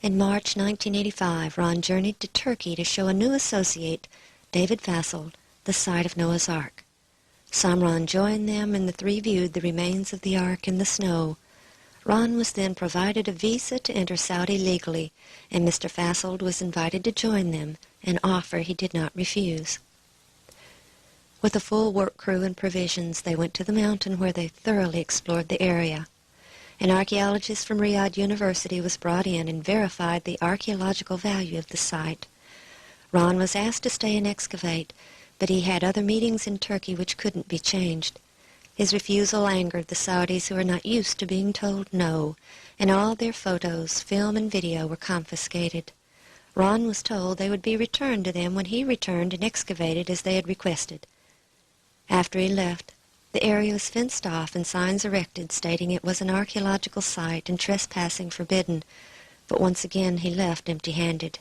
In March 1985, Ron journeyed to Turkey to show a new associate, David Fassold, the site of Noah's Ark. Samran joined them, and the three viewed the remains of the Ark in the snow. Ron was then provided a visa to enter Saudi legally, and Mr. Fassold was invited to join them, an offer he did not refuse. With a full work crew and provisions, they went to the mountain where they thoroughly explored the area. An archaeologist from Riyadh University was brought in and verified the archaeological value of the site. Ron was asked to stay and excavate, but he had other meetings in Turkey which couldn't be changed. His refusal angered the Saudis, who are not used to being told no, and all their photos, film, and video were confiscated. Ron was told they would be returned to them when he returned and excavated as they had requested. After he left, the area was fenced off and signs erected stating it was an archaeological site and trespassing forbidden, but once again he left empty-handed.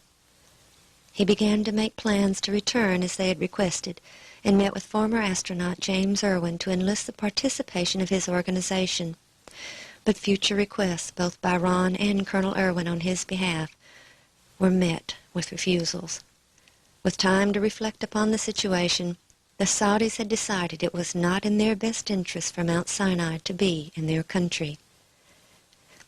He began to make plans to return as they had requested, and met with former astronaut James Irwin to enlist the participation of his organization. But future requests, both by Ron and Colonel Irwin on his behalf, were met with refusals. With time to reflect upon the situation, the Saudis had decided it was not in their best interest for Mount Sinai to be in their country.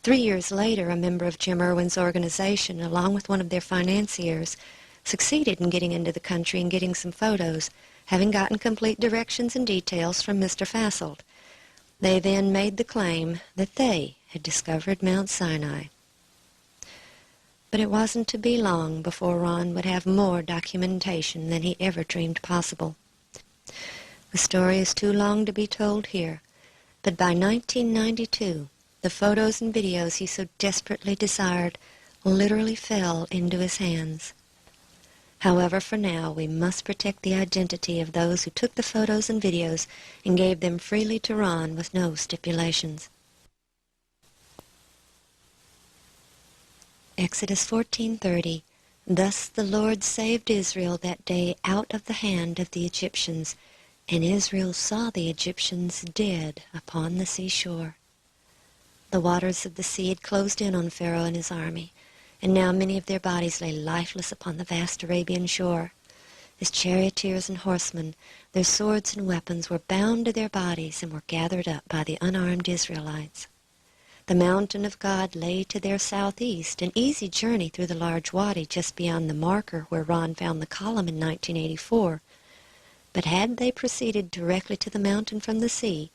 3 years later, a member of Jim Irwin's organization, along with one of their financiers, succeeded in getting into the country and getting some photos, having gotten complete directions and details from Mr. Fasselt. They then made the claim that they had discovered Mount Sinai. But it wasn't to be long before Ron would have more documentation than he ever dreamed possible. The story is too long to be told here, but by 1992, the photos and videos he so desperately desired literally fell into his hands. However, for now, we must protect the identity of those who took the photos and videos and gave them freely to Ron with no stipulations. Exodus 14:30. Thus the Lord saved Israel that day out of the hand of the Egyptians, and Israel saw the Egyptians dead upon the seashore. The waters of the sea had closed in on Pharaoh and his army, and now many of their bodies lay lifeless upon the vast Arabian shore. His charioteers and horsemen, their swords and weapons were bound to their bodies and were gathered up by the unarmed Israelites. The mountain of God lay to their southeast, an easy journey through the large wadi just beyond the marker where Ron found the column in 1984. But had they proceeded directly to the mountain from the sea,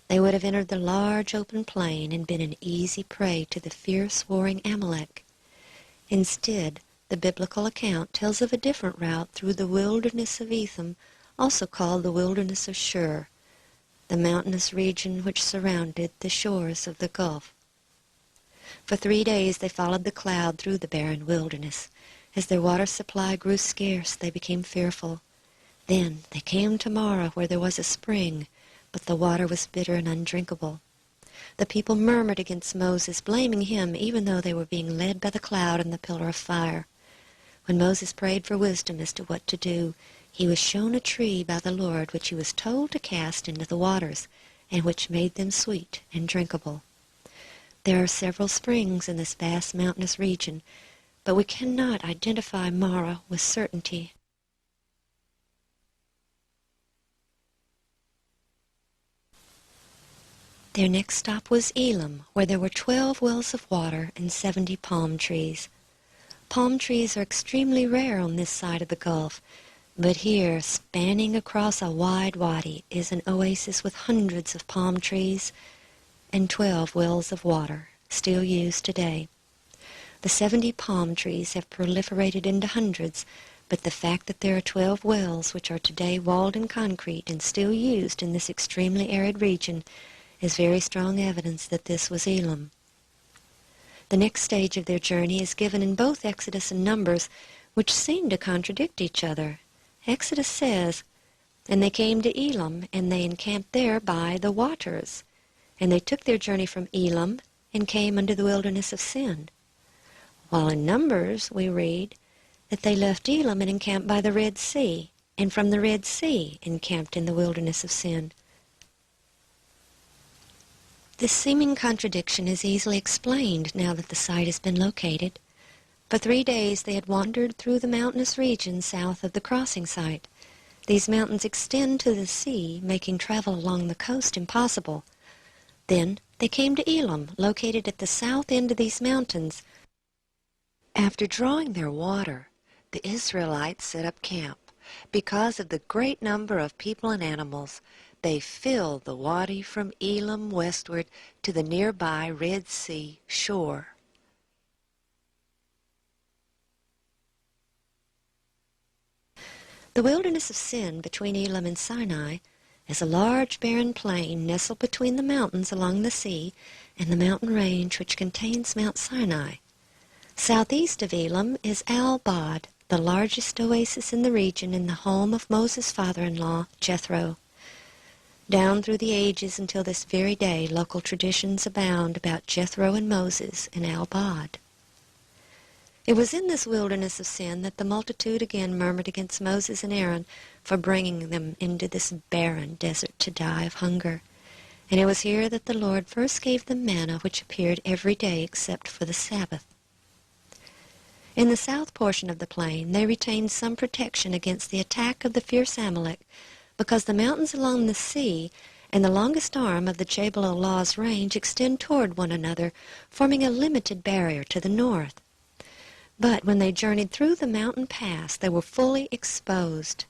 they would have entered the large open plain and been an easy prey to the fierce warring Amalek. Instead, the biblical account tells of a different route through the wilderness of Etham, also called the wilderness of Shur, the mountainous region which surrounded the shores of the Gulf. For 3 days they followed the cloud through the barren wilderness. As their water supply grew scarce, they became fearful. Then they came to Marah, where there was a spring, but the water was bitter and undrinkable. The people murmured against Moses, blaming him, even though they were being led by the cloud and the pillar of fire. When Moses prayed for wisdom as to what to do, he was shown a tree by the Lord, which he was told to cast into the waters, and which made them sweet and drinkable. There are several springs in this vast mountainous region, but we cannot identify Marah with certainty. Their next stop was Elim, where there were 12 wells of water and 70 palm trees. Palm trees are extremely rare on this side of the Gulf, but here, spanning across a wide wadi, is an oasis with hundreds of palm trees and 12 wells of water, still used today. The 70 palm trees have proliferated into hundreds, but the fact that there are 12 wells, which are today walled in concrete and still used in this extremely arid region, is very strong evidence that this was Elim. The next stage of their journey is given in both Exodus and Numbers, which seem to contradict each other. Exodus says, "And they came to Elim, and they encamped there by the waters. And they took their journey from Elim, and came unto the wilderness of Sin." While in Numbers we read that they left Elim and encamped by the Red Sea, and from the Red Sea encamped in the wilderness of Sin. This seeming contradiction is easily explained now that the site has been located. For 3 days they had wandered through the mountainous region south of the crossing site. These mountains extend to the sea, making travel along the coast impossible. Then they came to Elim, located at the south end of these mountains. After drawing their water, the Israelites set up camp. Because of the great number of people and animals, they filled the wadi from Elim westward to the nearby Red Sea shore. The wilderness of Sin between Elim and Sinai is a large barren plain nestled between the mountains along the sea and the mountain range which contains Mount Sinai. Southeast of Elim is Al-Bad, the largest oasis in the region and the home of Moses' father-in-law, Jethro. Down through the ages until this very day, local traditions abound about Jethro and Moses in Al-Bad. It was in this wilderness of sin that the multitude again murmured against Moses and Aaron for bringing them into this barren desert to die of hunger. And it was here that the Lord first gave them manna, which appeared every day except for the Sabbath. In the south portion of the plain, they retained some protection against the attack of the fierce Amalek, because the mountains along the sea and the longest arm of the Jabal Allah's range extend toward one another, forming a limited barrier to the north. But when they journeyed through the mountain pass, they were fully exposed.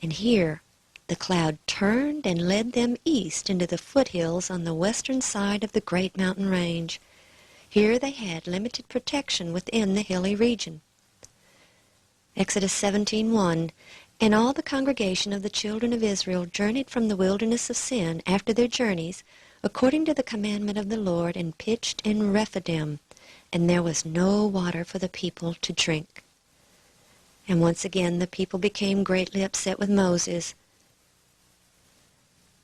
And here the cloud turned and led them east into the foothills on the western side of the great mountain range. Here they had limited protection within the hilly region. Exodus 17:1, And all the congregation of the children of Israel journeyed from the wilderness of sin after their journeys, according to the commandment of the Lord, and pitched in Rephidim, and there was no water for the people to drink. And once again the people became greatly upset with Moses.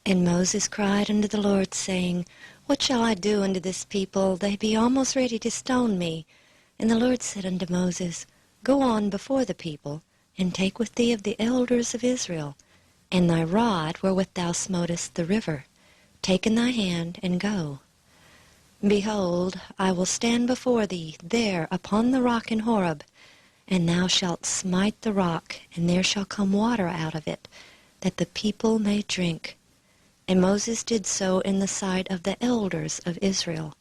And Moses cried unto the Lord, saying, What shall I do unto this people? They be almost ready to stone me. And the Lord said unto Moses, Go on before the people, and take with thee of the elders of Israel, and thy rod wherewith thou smotest the river. Take in thy hand, and go. Behold, I will stand before thee there upon the rock in Horeb, and thou shalt smite the rock, and there shall come water out of it, that the people may drink. And Moses did so in the sight of the elders of Israel.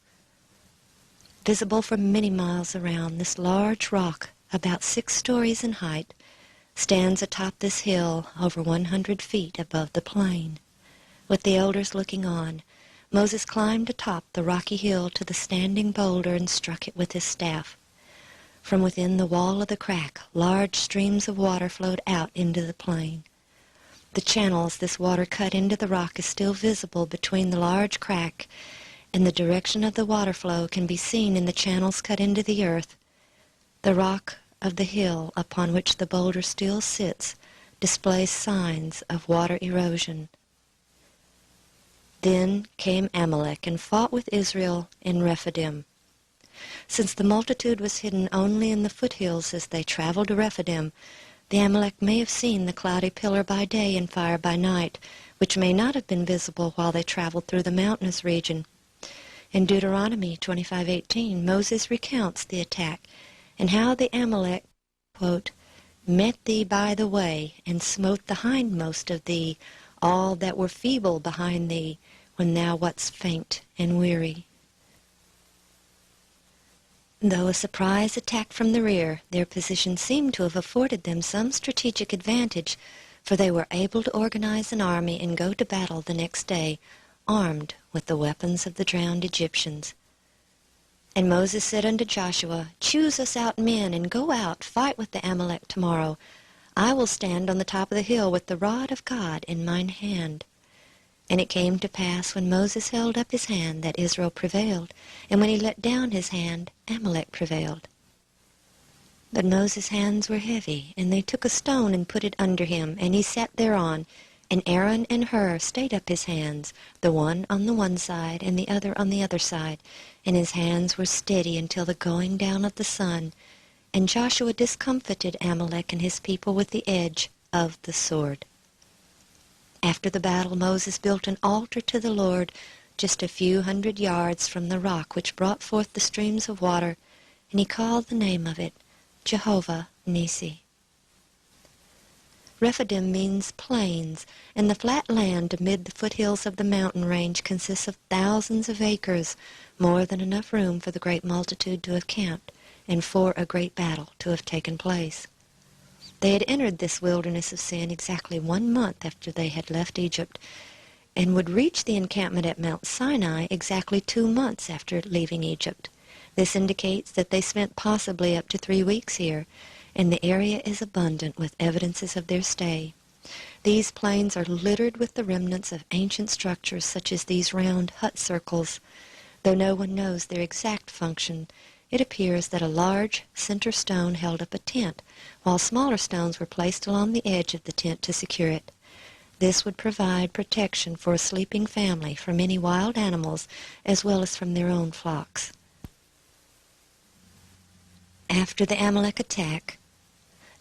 Visible for many miles around, this large rock, about 6 stories in height, stands atop this hill over 100 feet above the plain. With the elders looking on, Moses climbed atop the rocky hill to the standing boulder and struck it with his staff. From within the wall of the crack, large streams of water flowed out into the plain. The channels this water cut into the rock is still visible between the large crack, and the direction of the water flow can be seen in the channels cut into the earth. The rock of the hill upon which the boulder still sits displays signs of water erosion. Then came Amalek and fought with Israel in Rephidim. Since the multitude was hidden only in the foothills as they traveled to Rephidim, the Amalek may have seen the cloudy pillar by day and fire by night, which may not have been visible while they traveled through the mountainous region. In Deuteronomy 25:18, Moses recounts the attack and how the Amalek, quote, met thee by the way, and smote the hindmost of thee, all that were feeble behind thee, when thou wast faint and weary. Though a surprise attack from the rear, their position seemed to have afforded them some strategic advantage, for they were able to organize an army and go to battle the next day, armed with the weapons of the drowned Egyptians. And Moses said unto Joshua, Choose us out men, and go out, fight with the Amalek tomorrow. I will stand on the top of the hill with the rod of God in mine hand. And it came to pass, when Moses held up his hand, that Israel prevailed, and when he let down his hand, Amalek prevailed. But Moses' hands were heavy, and they took a stone and put it under him, and he sat thereon. And Aaron and Hur stayed up his hands, the one on the one side, and the other on the other side, and his hands were steady until the going down of the sun. And Joshua discomfited Amalek and his people with the edge of the sword. After the battle, Moses built an altar to the Lord just a few hundred yards from the rock which brought forth the streams of water, and he called the name of it Jehovah Nissi. Rephidim means plains, and the flat land amid the foothills of the mountain range consists of thousands of acres, more than enough room for the great multitude to have camped, and for a great battle to have taken place. They had entered this wilderness of sin exactly 1 month after they had left Egypt, and would reach the encampment at Mount Sinai exactly 2 months after leaving Egypt. This indicates that they spent possibly up to 3 weeks here, and the area is abundant with evidences of their stay. These plains are littered with the remnants of ancient structures such as these round hut circles. Though no one knows their exact function, it appears that a large center stone held up a tent, while smaller stones were placed along the edge of the tent to secure it. This would provide protection for a sleeping family from any wild animals, as well as from their own flocks. After the Amalek attack,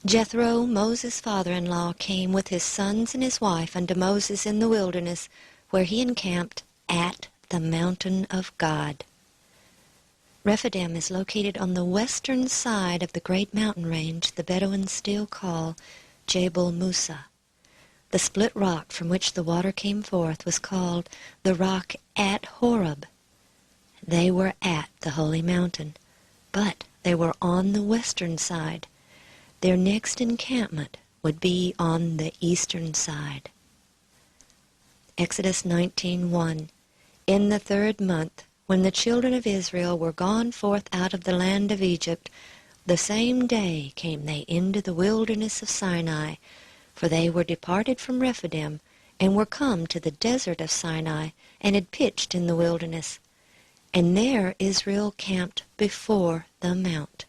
Jethro, Moses' father-in-law, came with his sons and his wife unto Moses in the wilderness, where he encamped at the mountain of God. Rephidim is located on the western side of the great mountain range the Bedouins still call Jebel Musa. The split rock from which the water came forth was called the rock at Horeb. They were at the holy mountain, but they were on the western side. Their next encampment would be on the eastern side. Exodus 19:1. In the 3rd month, when the children of Israel were gone forth out of the land of Egypt, the same day came they into the wilderness of Sinai, for they were departed from Rephidim, and were come to the desert of Sinai, and had pitched in the wilderness. And there Israel camped before the mount.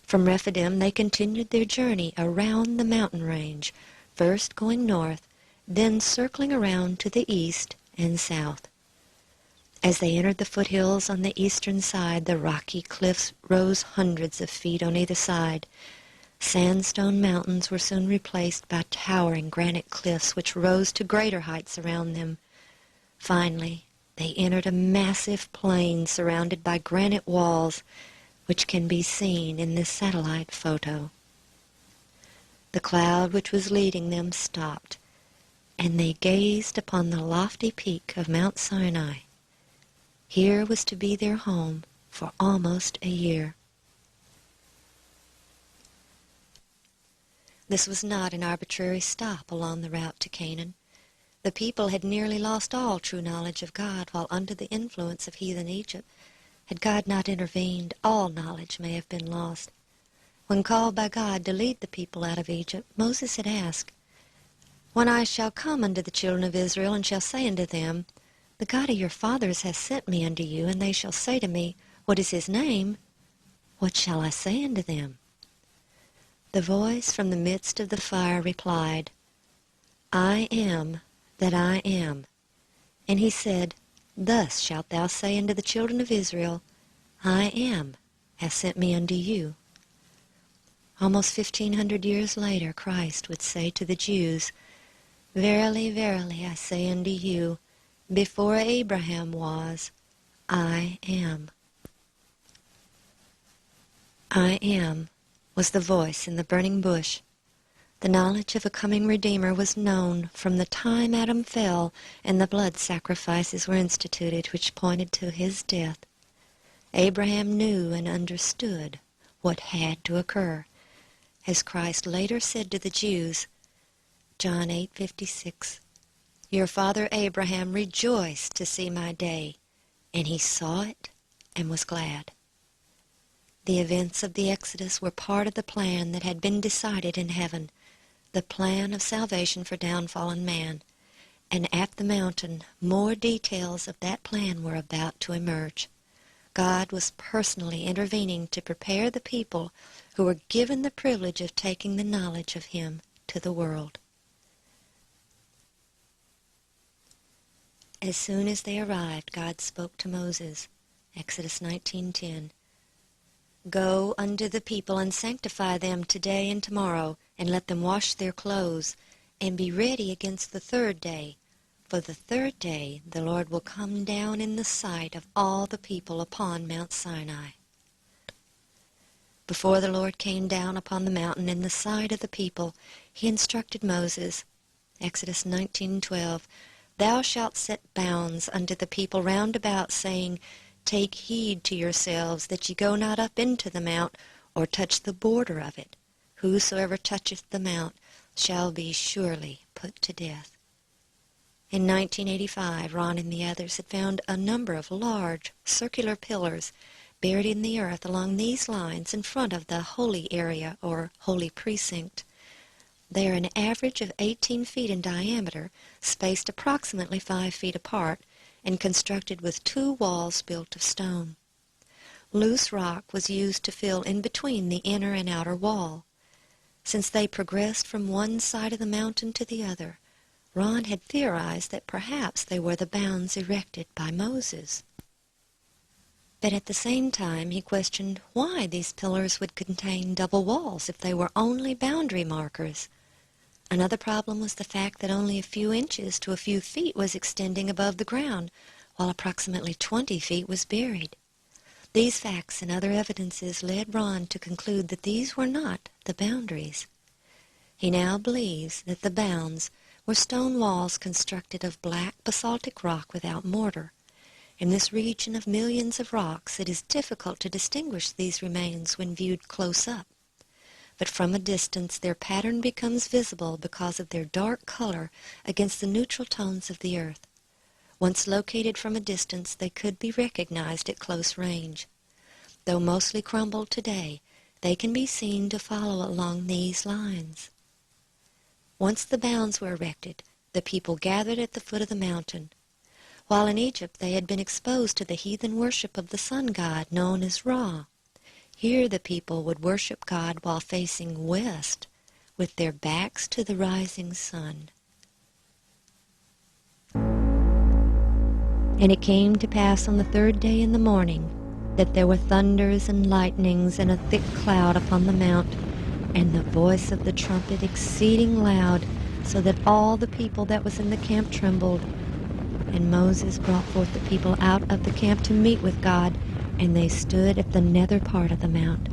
From Rephidim they continued their journey around the mountain range, first going north, then circling around to the east and south. As they entered the foothills on the eastern side, the rocky cliffs rose hundreds of feet on either side. Sandstone mountains were soon replaced by towering granite cliffs which rose to greater heights around them. Finally, they entered a massive plain surrounded by granite walls, which can be seen in this satellite photo. The cloud which was leading them stopped, and they gazed upon the lofty peak of Mount Sinai. Here was to be their home for almost a year. This was not an arbitrary stop along the route to Canaan. The people had nearly lost all true knowledge of God while under the influence of heathen Egypt. Had God not intervened, all knowledge may have been lost. When called by God to lead the people out of Egypt, Moses had asked, "When I shall come unto the children of Israel, and shall say unto them, The God of your fathers hath sent me unto you, and they shall say to me, What is his name? What shall I say unto them?" The voice from the midst of the fire replied, "I am that I am." And he said, "Thus shalt thou say unto the children of Israel, I am hath sent me unto you." Almost 1,500 years later, Christ would say to the Jews, "Verily, verily, I say unto you, before Abraham was, I am." I am was the voice in the burning bush. The knowledge of a coming Redeemer was known from the time Adam fell and the blood sacrifices were instituted which pointed to his death. Abraham knew and understood what had to occur. As Christ later said to the Jews, John 8:56, "Your father Abraham rejoiced to see my day, and he saw it and was glad." The events of the Exodus were part of the plan that had been decided in heaven, the plan of salvation for downfallen man, and at the mountain more details of that plan were about to emerge. God was personally intervening to prepare the people who were given the privilege of taking the knowledge of him to the world. As soon as they arrived, God spoke to Moses, Exodus 19:10, "Go unto the people and sanctify them today and tomorrow, and let them wash their clothes, and be ready against the 3rd day. For the 3rd day the Lord will come down in the sight of all the people upon Mount Sinai." Before the Lord came down upon the mountain in the sight of the people, he instructed Moses, Exodus 19:12, "Thou shalt set bounds unto the people round about, saying, Take heed to yourselves that ye go not up into the mount, or touch the border of it. Whosoever toucheth the mount shall be surely put to death." In 1985, Ron and the others had found a number of large circular pillars buried in the earth along these lines in front of the holy area or holy precinct. They are an average of 18 feet in diameter, spaced approximately 5 feet apart, and constructed with 2 walls built of stone. Loose rock was used to fill in between the inner and outer wall. Since they progressed from one side of the mountain to the other, Ron had theorized that perhaps they were the bounds erected by Moses. But at the same time, he questioned why these pillars would contain double walls if they were only boundary markers. Another problem was the fact that only a few inches to a few feet was extending above the ground, while approximately 20 feet was buried. These facts and other evidences led Ron to conclude that these were not the boundaries. He now believes that the bounds were stone walls constructed of black basaltic rock without mortar. In this region of millions of rocks, it is difficult to distinguish these remains when viewed close up. But from a distance, their pattern becomes visible because of their dark color against the neutral tones of the earth. Once located from a distance, they could be recognized at close range. Though mostly crumbled today, they can be seen to follow along these lines. Once the bounds were erected, the people gathered at the foot of the mountain. While in Egypt, they had been exposed to the heathen worship of the sun god known as Ra. Here the people would worship God while facing west, with their backs to the rising sun. And it came to pass on the third day in the morning that there were thunders and lightnings and a thick cloud upon the mount, and the voice of the trumpet exceeding loud, so that all the people that was in the camp trembled. And Moses brought forth the people out of the camp to meet with God, and they stood at the nether part of the mount.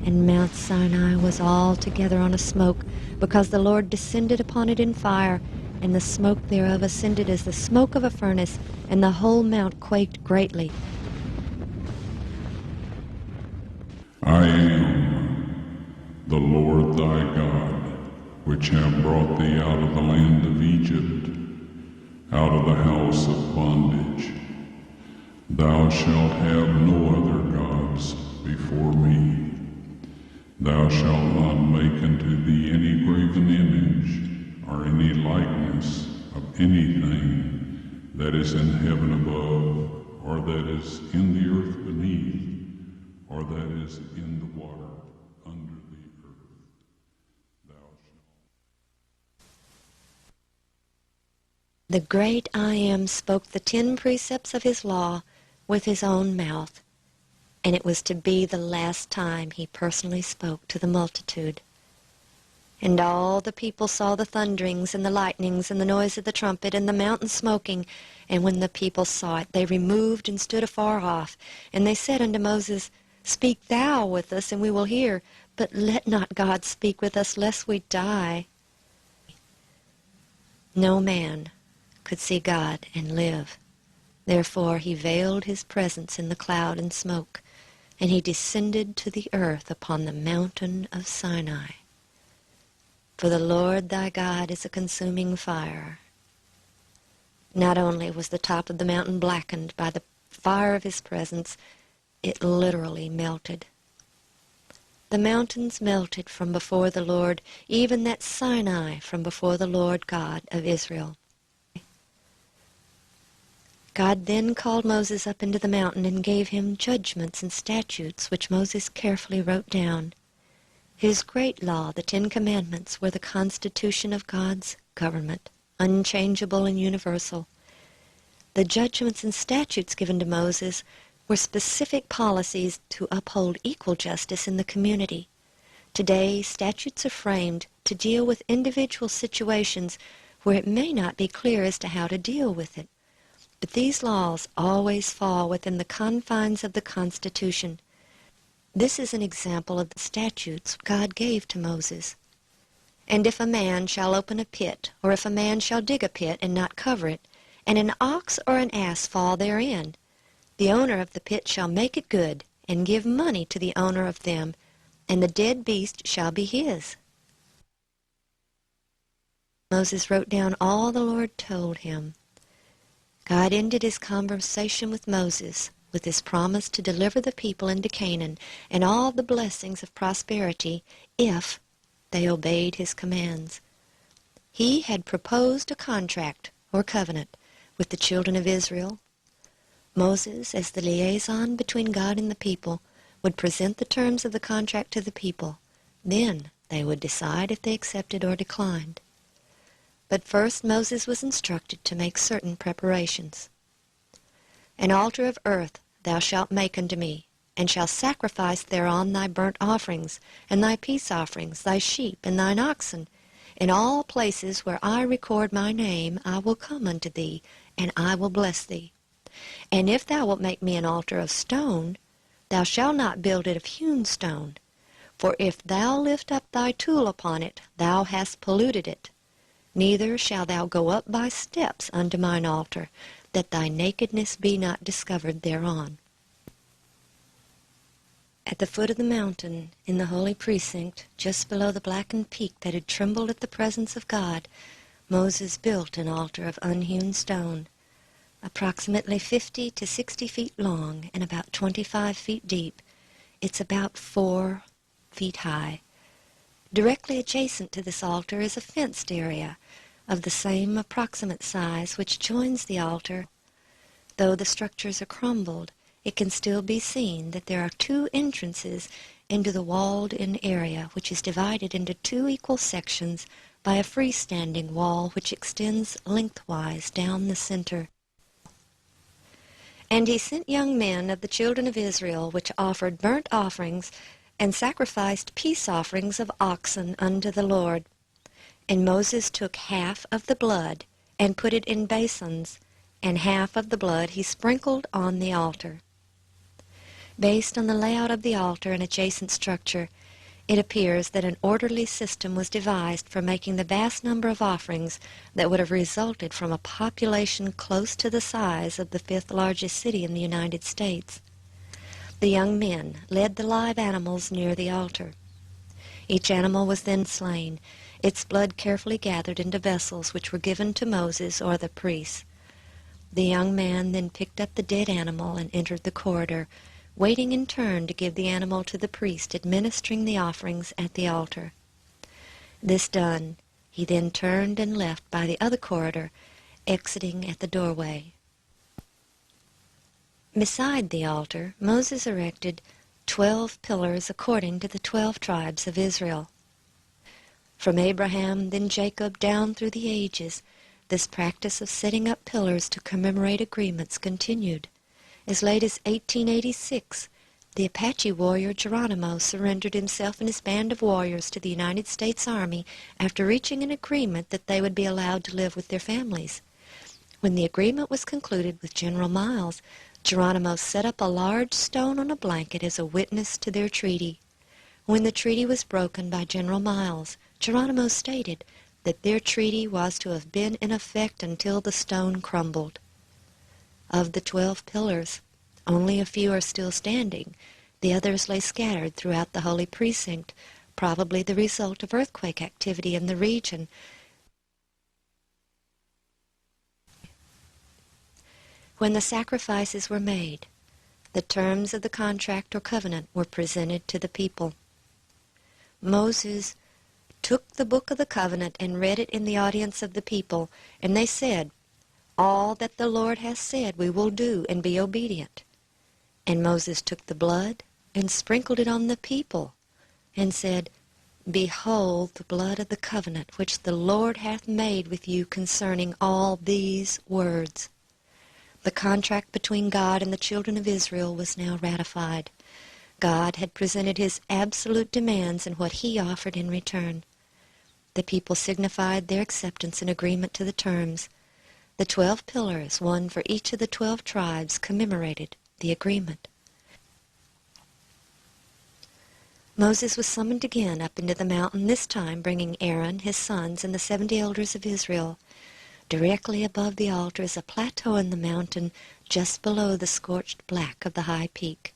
And Mount Sinai was altogether on a smoke, because the Lord descended upon it in fire, and the smoke thereof ascended as the smoke of a furnace, and the whole mount quaked greatly. I am the Lord thy God, which have brought thee out of the land of Egypt, out of the house of bondage. Thou shalt have no other gods before me. Thou shalt not make unto thee any graven image, or any likeness of anything that is in heaven above, or that is in the earth beneath, or that is in the water under the earth. Thou shalt. The great I Am spoke the 10 precepts of his law with his own mouth, and it was to be the last time he personally spoke to the multitude. And all the people saw the thunderings and the lightnings and the noise of the trumpet and the mountain smoking, and when the people saw it, they removed and stood afar off. And they said unto Moses, Speak thou with us, and we will hear, but let not God speak with us, lest we die. No man could see God and live. Therefore he veiled his presence in the cloud and smoke, and he descended to the earth upon the mountain of Sinai. For the Lord thy God is a consuming fire. Not only was the top of the mountain blackened by the fire of his presence, it literally melted. The mountains melted from before the Lord, even that Sinai from before the Lord God of Israel. God then called Moses up into the mountain and gave him judgments and statutes, which Moses carefully wrote down. His great law, the 10 Commandments, were the constitution of God's government, unchangeable and universal. The judgments and statutes given to Moses were specific policies to uphold equal justice in the community. Today, statutes are framed to deal with individual situations where it may not be clear as to how to deal with it. But these laws always fall within the confines of the Constitution. This is an example of the statutes God gave to Moses. And if a man shall open a pit, or if a man shall dig a pit and not cover it, and an ox or an ass fall therein, the owner of the pit shall make it good, and give money to the owner of them, and the dead beast shall be his. Moses wrote down all the Lord told him. God ended his conversation with Moses with his promise to deliver the people into Canaan and all the blessings of prosperity if they obeyed his commands. He had proposed a contract or covenant with the children of Israel. Moses, as the liaison between God and the people, would present the terms of the contract to the people. Then they would decide if they accepted or declined. But first Moses was instructed to make certain preparations. An altar of earth thou shalt make unto me, and shalt sacrifice thereon thy burnt offerings, and thy peace offerings, thy sheep, and thine oxen. In all places where I record my name, I will come unto thee, and I will bless thee. And if thou wilt make me an altar of stone, thou shalt not build it of hewn stone. For if thou lift up thy tool upon it, thou hast polluted it. Neither shalt thou go up by steps unto mine altar, that thy nakedness be not discovered thereon. At the foot of the mountain, in the holy precinct, just below the blackened peak that had trembled at the presence of God, Moses built an altar of unhewn stone, approximately 50 to 60 feet long and about 25 feet deep. It's about 4 feet high. Directly adjacent to this altar is a fenced area of the same approximate size which joins the altar. Though the structures are crumbled, it can still be seen that there are 2 entrances into the walled-in area, which is divided into 2 equal sections by a freestanding wall which extends lengthwise down the center. And he sent young men of the children of Israel, which offered burnt offerings and sacrificed peace offerings of oxen unto the Lord. And Moses took half of the blood and put it in basins, and half of the blood he sprinkled on the altar. Based on the layout of the altar and adjacent structure, it appears that an orderly system was devised for making the vast number of offerings that would have resulted from a population close to the size of the 5th largest city in the United States. The young men led the live animals near the altar. Each animal was then slain, its blood carefully gathered into vessels which were given to Moses or the priests. The young man then picked up the dead animal and entered the corridor, waiting in turn to give the animal to the priest administering the offerings at the altar. This done, he then turned and left by the other corridor, exiting at the doorway. Beside the altar, Moses erected 12 pillars according to the 12 tribes of Israel. From Abraham, then Jacob, down through the ages, this practice of setting up pillars to commemorate agreements continued. As late as 1886, the Apache warrior Geronimo surrendered himself and his band of warriors to the United States Army after reaching an agreement that they would be allowed to live with their families. When the agreement was concluded with General Miles, Geronimo set up a large stone on a blanket as a witness to their treaty. When the treaty was broken by General Miles, Geronimo stated that their treaty was to have been in effect until the stone crumbled. Of the 12 pillars, only a few are still standing. The others lay scattered throughout the holy precinct, probably the result of earthquake activity in the region. When the sacrifices were made, the terms of the contract or covenant were presented to the people. Moses took the book of the covenant and read it in the audience of the people, and they said, "All that the Lord hath said we will do and be obedient." And Moses took the blood and sprinkled it on the people, and said, "Behold the blood of the covenant which the Lord hath made with you concerning all these words." The contract between God and the children of Israel was now ratified. God had presented his absolute demands and what he offered in return. The people signified their acceptance and agreement to the terms. The 12 pillars, one for each of the 12 tribes, commemorated the agreement. Moses was summoned again up into the mountain, this time bringing Aaron, his sons, and the 70 elders of Israel. Directly above the altar is a plateau in the mountain just below the scorched black of the high peak.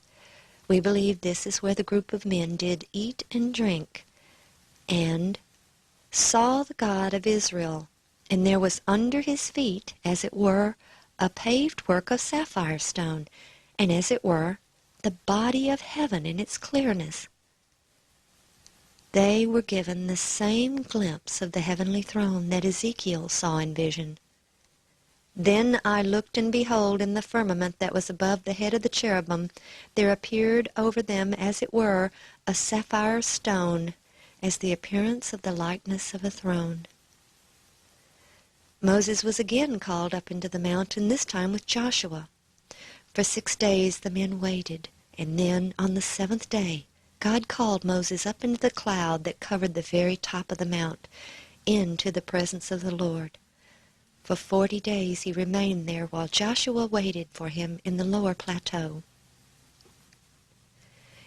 We believe this is where the group of men did eat and drink, and saw the God of Israel. And there was under his feet, as it were, a paved work of sapphire stone, and as it were, the body of heaven in its clearness. They were given the same glimpse of the heavenly throne that Ezekiel saw in vision. Then I looked, and behold, in the firmament that was above the head of the cherubim, there appeared over them, as it were, a sapphire stone, as the appearance of the likeness of a throne. Moses was again called up into the mountain, this time with Joshua. For 6 days the men waited, and then on the 7th day God called Moses up into the cloud that covered the very top of the mount, into the presence of the Lord. For 40 days he remained there while Joshua waited for him in the lower plateau.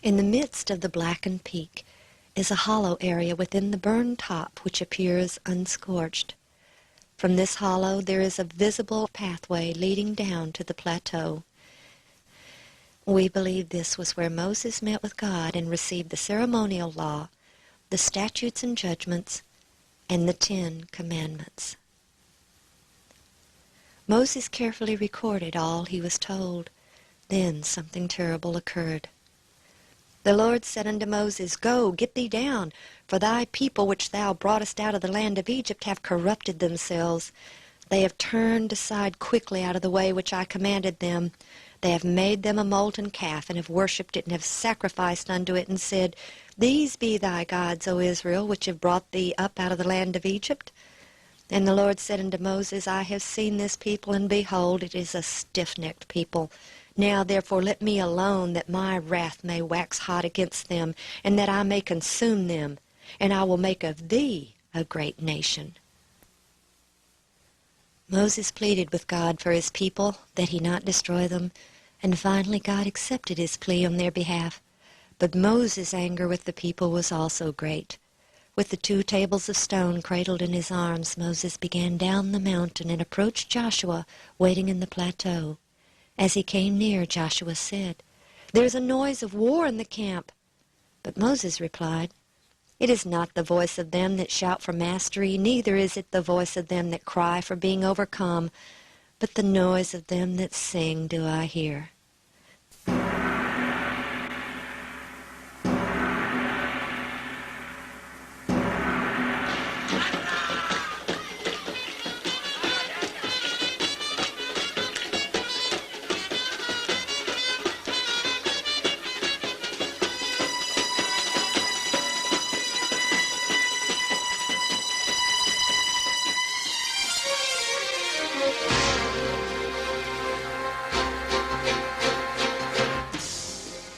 In the midst of the blackened peak is a hollow area within the burned top which appears unscorched. From this hollow there is a visible pathway leading down to the plateau. We believe this was where Moses met with God and received the ceremonial law, the statutes and judgments, and the 10 Commandments. Moses carefully recorded all he was told. Then something terrible occurred. The Lord said unto Moses, Go, get thee down, for thy people which thou broughtest out of the land of Egypt have corrupted themselves. They have turned aside quickly out of the way which I commanded them. They have made them a molten calf, and have worshipped it, and have sacrificed unto it, and said, These be thy gods, O Israel, which have brought thee up out of the land of Egypt. And the Lord said unto Moses, I have seen this people, and behold, it is a stiff-necked people. Now therefore let me alone, that my wrath may wax hot against them, and that I may consume them, and I will make of thee a great nation. Moses pleaded with God for his people, that he not destroy them, and finally God accepted his plea on their behalf. But Moses' anger with the people was also great. With the 2 tables of stone cradled in his arms, Moses began down the mountain and approached Joshua, waiting in the plateau. As he came near, Joshua said, There is a noise of war in the camp. But Moses replied, It is not the voice of them that shout for mastery, neither is it the voice of them that cry for being overcome, but the noise of them that sing do I hear.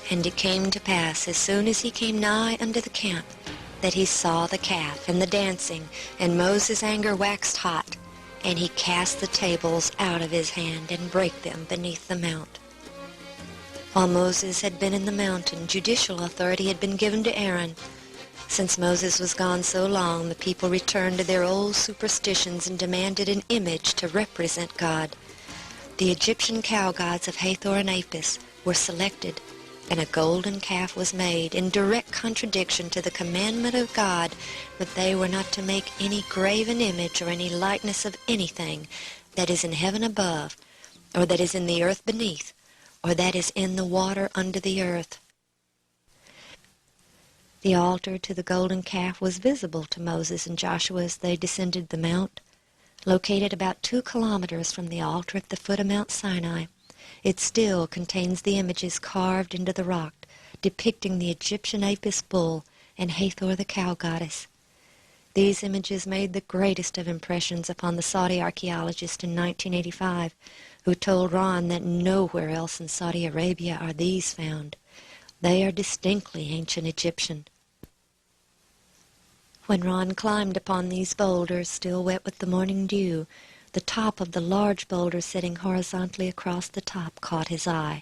And it came to pass, as soon as he came nigh unto the camp, that he saw the calf and the dancing, and Moses' anger waxed hot, and he cast the tables out of his hand, and brake them beneath the mount. While Moses had been in the mountain, judicial authority had been given to Aaron. Since Moses was gone so long, the people returned to their old superstitions and demanded an image to represent God. The Egyptian cow gods of Hathor and Apis were selected, and a golden calf was made, in direct contradiction to the commandment of God that they were not to make any graven image or any likeness of anything that is in heaven above, or that is in the earth beneath, or that is in the water under the earth. The altar to the golden calf was visible to Moses and Joshua as they descended the mount. Located about 2 kilometers from the altar at the foot of Mount Sinai, it still contains the images carved into the rock, depicting the Egyptian Apis bull and Hathor the cow goddess. These images made the greatest of impressions upon the Saudi archaeologist in 1985, who told Ron that nowhere else in Saudi Arabia are these found. They are distinctly ancient Egyptian. When Ron climbed upon these boulders, still wet with the morning dew, the top of the large boulder sitting horizontally across the top caught his eye.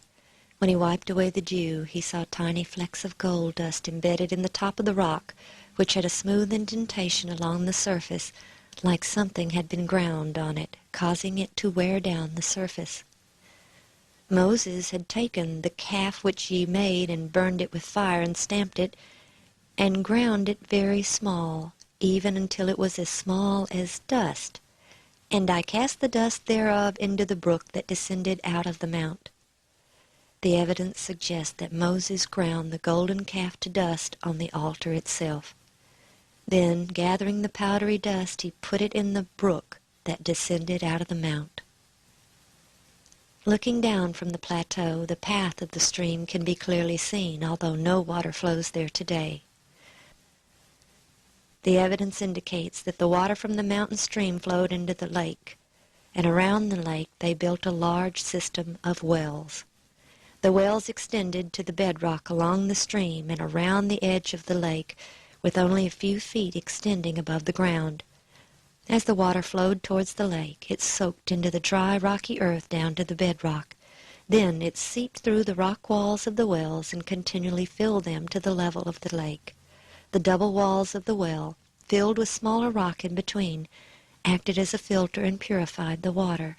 When he wiped away the dew, he saw tiny flecks of gold dust embedded in the top of the rock, which had a smooth indentation along the surface, like something had been ground on it, causing it to wear down the surface. Moses had taken the calf which ye made, and burned it with fire, and stamped it, and ground it very small, even until it was as small as dust. And I cast the dust thereof into the brook that descended out of the mount. The evidence suggests that Moses ground the golden calf to dust on the altar itself. Then, gathering the powdery dust, he put it in the brook that descended out of the mount. Looking down from the plateau, the path of the stream can be clearly seen, although no water flows there today. The evidence indicates that the water from the mountain stream flowed into the lake, and around the lake they built a large system of wells. The wells extended to the bedrock along the stream and around the edge of the lake, with only a few feet extending above the ground. As the water flowed towards the lake, it soaked into the dry, rocky earth down to the bedrock. Then it seeped through the rock walls of the wells and continually filled them to the level of the lake. The double walls of the well, filled with smaller rock in between, acted as a filter and purified the water.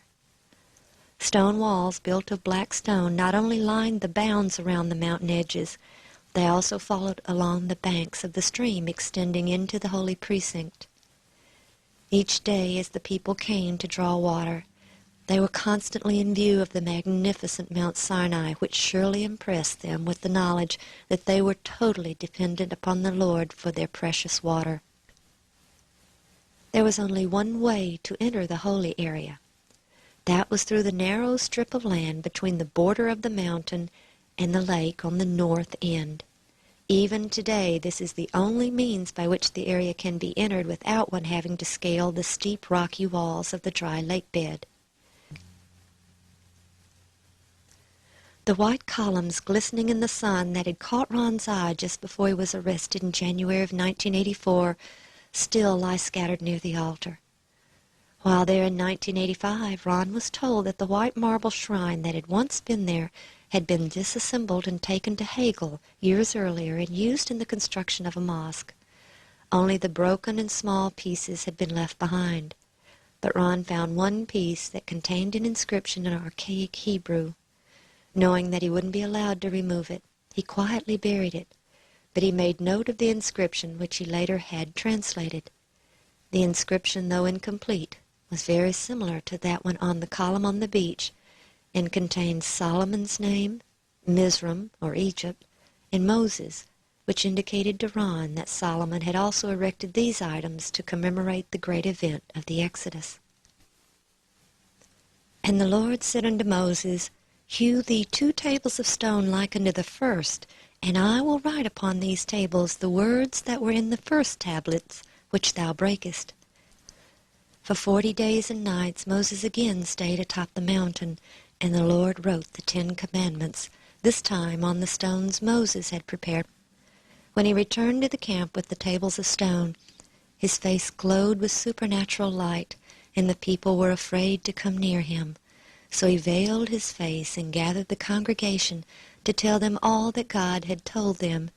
Stone walls built of black stone not only lined the bounds around the mountain edges, they also followed along the banks of the stream extending into the holy precinct. Each day as the people came to draw water, they were constantly in view of the magnificent Mount Sinai, which surely impressed them with the knowledge that they were totally dependent upon the Lord for their precious water. There was only one way to enter the holy area. That was through the narrow strip of land between the border of the mountain and the lake on the north end. Even today, this is the only means by which the area can be entered without one having to scale the steep rocky walls of the dry lake bed. The white columns glistening in the sun that had caught Ron's eye just before he was arrested in January of 1984 still lie scattered near the altar. While there in 1985, Ron was told that the white marble shrine that had once been there had been disassembled and taken to Hegel years earlier and used in the construction of a mosque. Only the broken and small pieces had been left behind. But Ron found one piece that contained an inscription in archaic Hebrew. Knowing that he wouldn't be allowed to remove it, he quietly buried it, but he made note of the inscription, which he later had translated. The inscription, though incomplete, was very similar to that one on the column on the beach, and contained Solomon's name, Mizraim, or Egypt, and Moses, which indicated to Ron that Solomon had also erected these items to commemorate the great event of the Exodus. And the Lord said unto Moses, Hew thee 2 tables of stone like unto the first, and I will write upon these tables the words that were in the first tablets, which thou breakest. For 40 days and nights Moses again stayed atop the mountain, and the Lord wrote the 10 Commandments, this time on the stones Moses had prepared. When he returned to the camp with the tables of stone, his face glowed with supernatural light, and the people were afraid to come near him. So he veiled his face and gathered the congregation to tell them all that God had told them.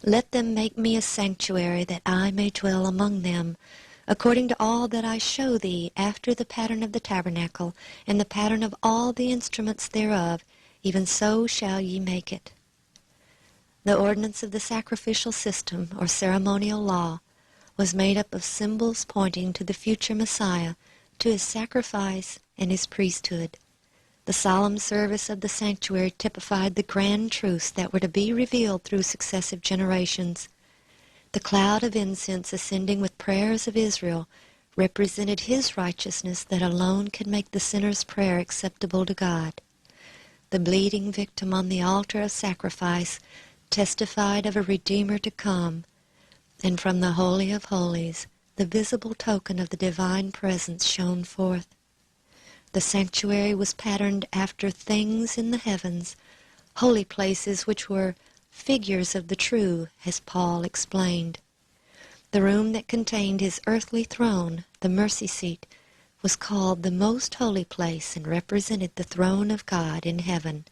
Let them make me a sanctuary that I may dwell among them, according to all that I show thee, after the pattern of the tabernacle, and the pattern of all the instruments thereof, even so shall ye make it. The ordinance of the sacrificial system, or ceremonial law, was made up of symbols pointing to the future Messiah, to his sacrifice and his priesthood. The solemn service of the sanctuary typified the grand truths that were to be revealed through successive generations. The cloud of incense ascending with prayers of Israel represented his righteousness that alone could make the sinner's prayer acceptable to God. The bleeding victim on the altar of sacrifice testified of a Redeemer to come, and from the Holy of Holies the visible token of the divine presence shone forth. The sanctuary was patterned after things in the heavens, holy places which were figures of the true, as Paul explained. The room that contained his earthly throne, the mercy seat, was called the most holy place and represented the throne of God in heaven.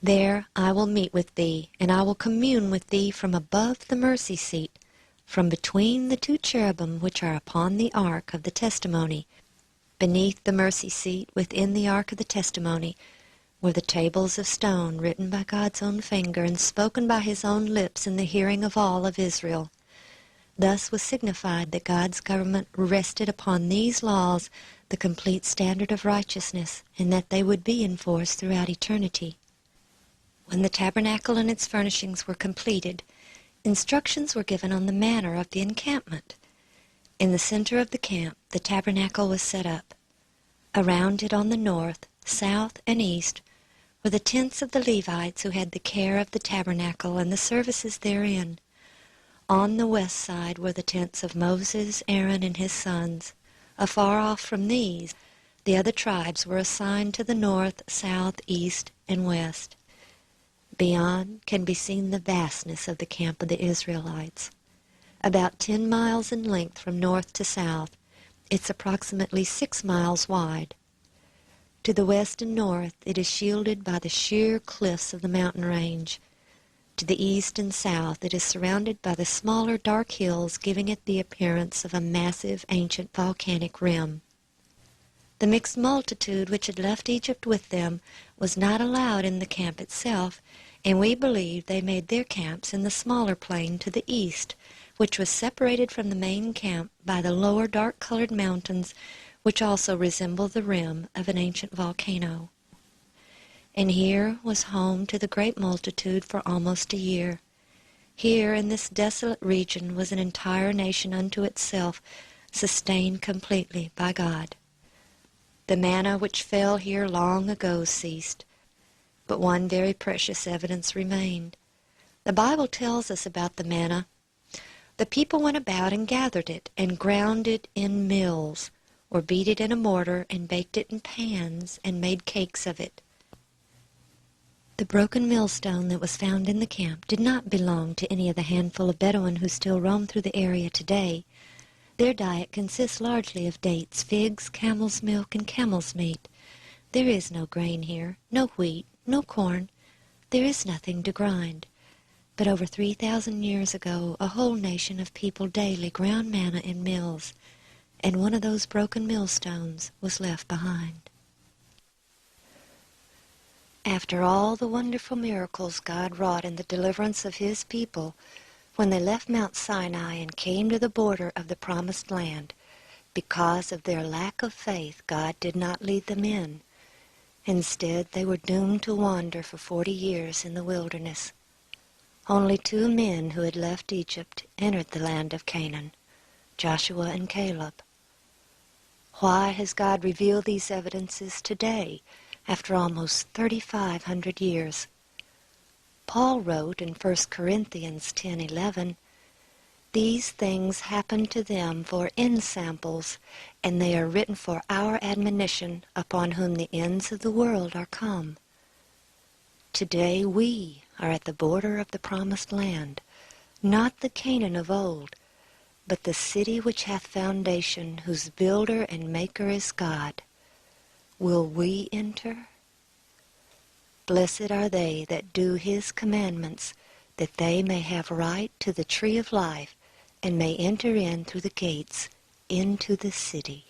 There I will meet with thee, and I will commune with thee from above the mercy seat, from between the 2 cherubim which are upon the ark of the testimony. Beneath the mercy seat, within the ark of the testimony, were the tables of stone written by God's own finger and spoken by his own lips in the hearing of all of Israel. Thus was signified that God's government rested upon these laws, the complete standard of righteousness, and that they would be in force throughout eternity. When the tabernacle and its furnishings were completed, instructions were given on the manner of the encampment. In the center of the camp, the tabernacle was set up. Around it on the north, south, and east were the tents of the Levites who had the care of the tabernacle and the services therein. On the west side were the tents of Moses, Aaron, and his sons. Afar off from these, The other tribes were assigned to the north, south, east, and west. Beyond can be seen the vastness of the camp of the Israelites. About 10 miles in length from north to south, it's approximately 6 miles wide. To the west and north, it is shielded by the sheer cliffs of the mountain range. To the east and south, it is surrounded by the smaller dark hills, giving it the appearance of a massive ancient volcanic rim. The mixed multitude which had left Egypt with them was not allowed in the camp itself, and we believe they made their camps in the smaller plain to the east, which was separated from the main camp by the lower dark-colored mountains, which also resemble the rim of an ancient volcano. And here was home to the great multitude for almost a year. Here in this desolate region was an entire nation unto itself, sustained completely by God. The manna which fell here long ago ceased, but one very precious evidence remained. The Bible tells us about the manna. The people went about and gathered it, and ground it in mills, or beat it in a mortar, and baked it in pans, and made cakes of it. The broken millstone that was found in the camp did not belong to any of the handful of Bedouin who still roam through the area today. Their diet consists largely of dates, figs, camel's milk, and camel's meat. There is no grain here, no wheat, no corn. There is nothing to grind. But over 3,000 years ago, a whole nation of people daily ground manna in mills, and one of those broken millstones was left behind. After all the wonderful miracles God wrought in the deliverance of his people, when they left Mount Sinai and came to the border of the promised land, because of their lack of faith, God did not lead them in. Instead, they were doomed to wander for 40 years in the wilderness. Only 2 men who had left Egypt entered the land of Canaan, Joshua and Caleb. Why has God revealed these evidences today, after almost 3,500 years? Paul wrote in 1 Corinthians 10:11, "These things happened to them for ensamples, and they are written for our admonition, upon whom the ends of the world are come." Today we are at the border of the promised land, not the Canaan of old, but the city which hath foundation, whose builder and maker is God. Will we enter? Blessed are they that do his commandments, that they may have right to the tree of life, and may enter in through the gates into the city.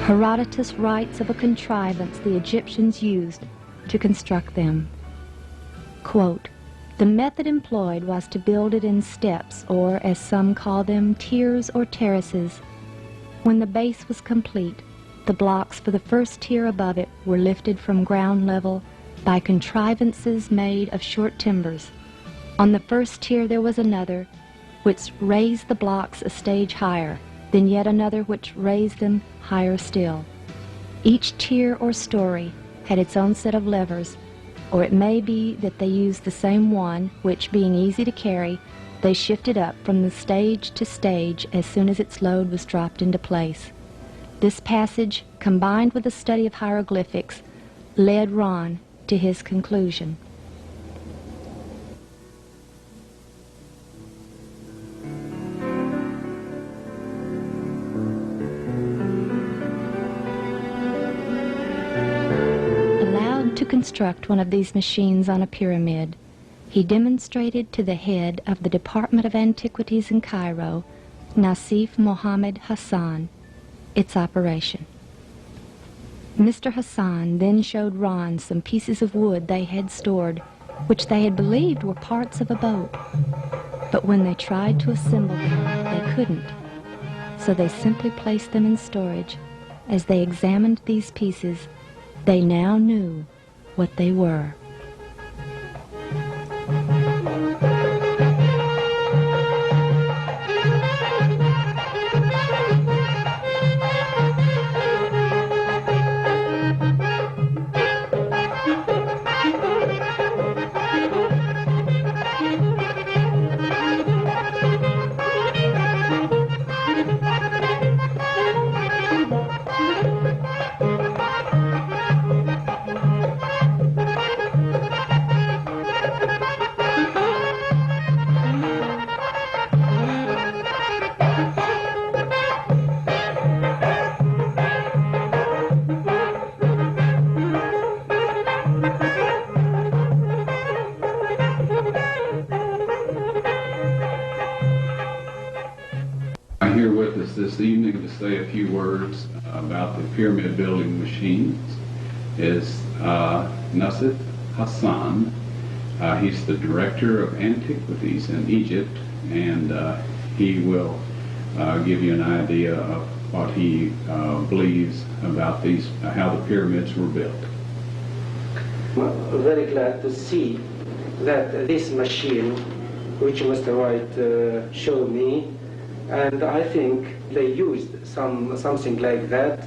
Herodotus writes of a contrivance the Egyptians used to construct them. Quote, "The method employed was to build it in steps, or, as some call them, tiers or terraces. When the base was complete, the blocks for the first tier above it were lifted from ground level by contrivances made of short timbers. On the first tier there was another, which raised the blocks a stage higher, then yet another which raised them higher still. Each tier or story had its own set of levers, or it may be that they used the same one, which, being easy to carry, they shifted up from the stage to stage as soon as its load was dropped into place. This passage, combined with the study of hieroglyphics, led Ron to his conclusion." Allowed to construct one of these machines on a pyramid, he demonstrated to the head of the Department of Antiquities in Cairo, Nasif Mohammed Hassan, its operation. Mr. Hassan then showed Ron some pieces of wood they had stored, which they had believed were parts of a boat. But when they tried to assemble them, they couldn't. So they simply placed them in storage. As they examined these pieces, they now knew what they were. Here with us this evening to say a few words about the pyramid building machines is Nasif Hassan. He's the Director of Antiquities in Egypt, and he will give you an idea of what he believes about these, how the pyramids were built. I'm very glad to see that this machine, which Mr. White showed me, and I think they used something like that.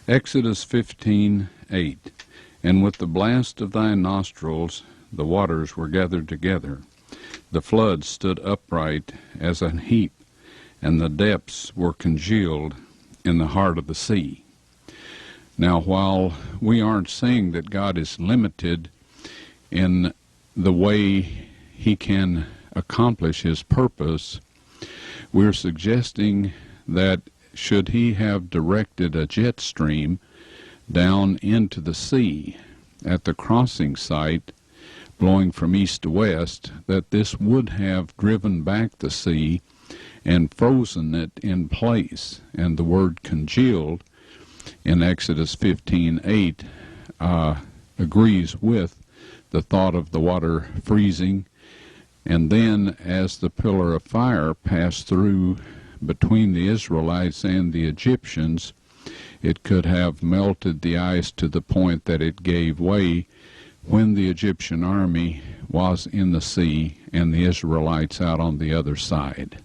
Exodus 15 15:8. And with the blast of thy nostrils the waters were gathered together. The floods stood upright as an heap, and the depths were congealed in the heart of the sea. Now, while we aren't saying that God is limited in the way he can accomplish his purpose, we're suggesting that should he have directed a jet stream down into the sea at the crossing site, blowing from east to west, that this would have driven back the sea and frozen it in place. And the word congealed in Exodus 15:8 agrees with the thought of the water freezing. And then as the pillar of fire passed through between the Israelites and the Egyptians, it could have melted the ice to the point that it gave way when the Egyptian army was in the sea and the Israelites out on the other side.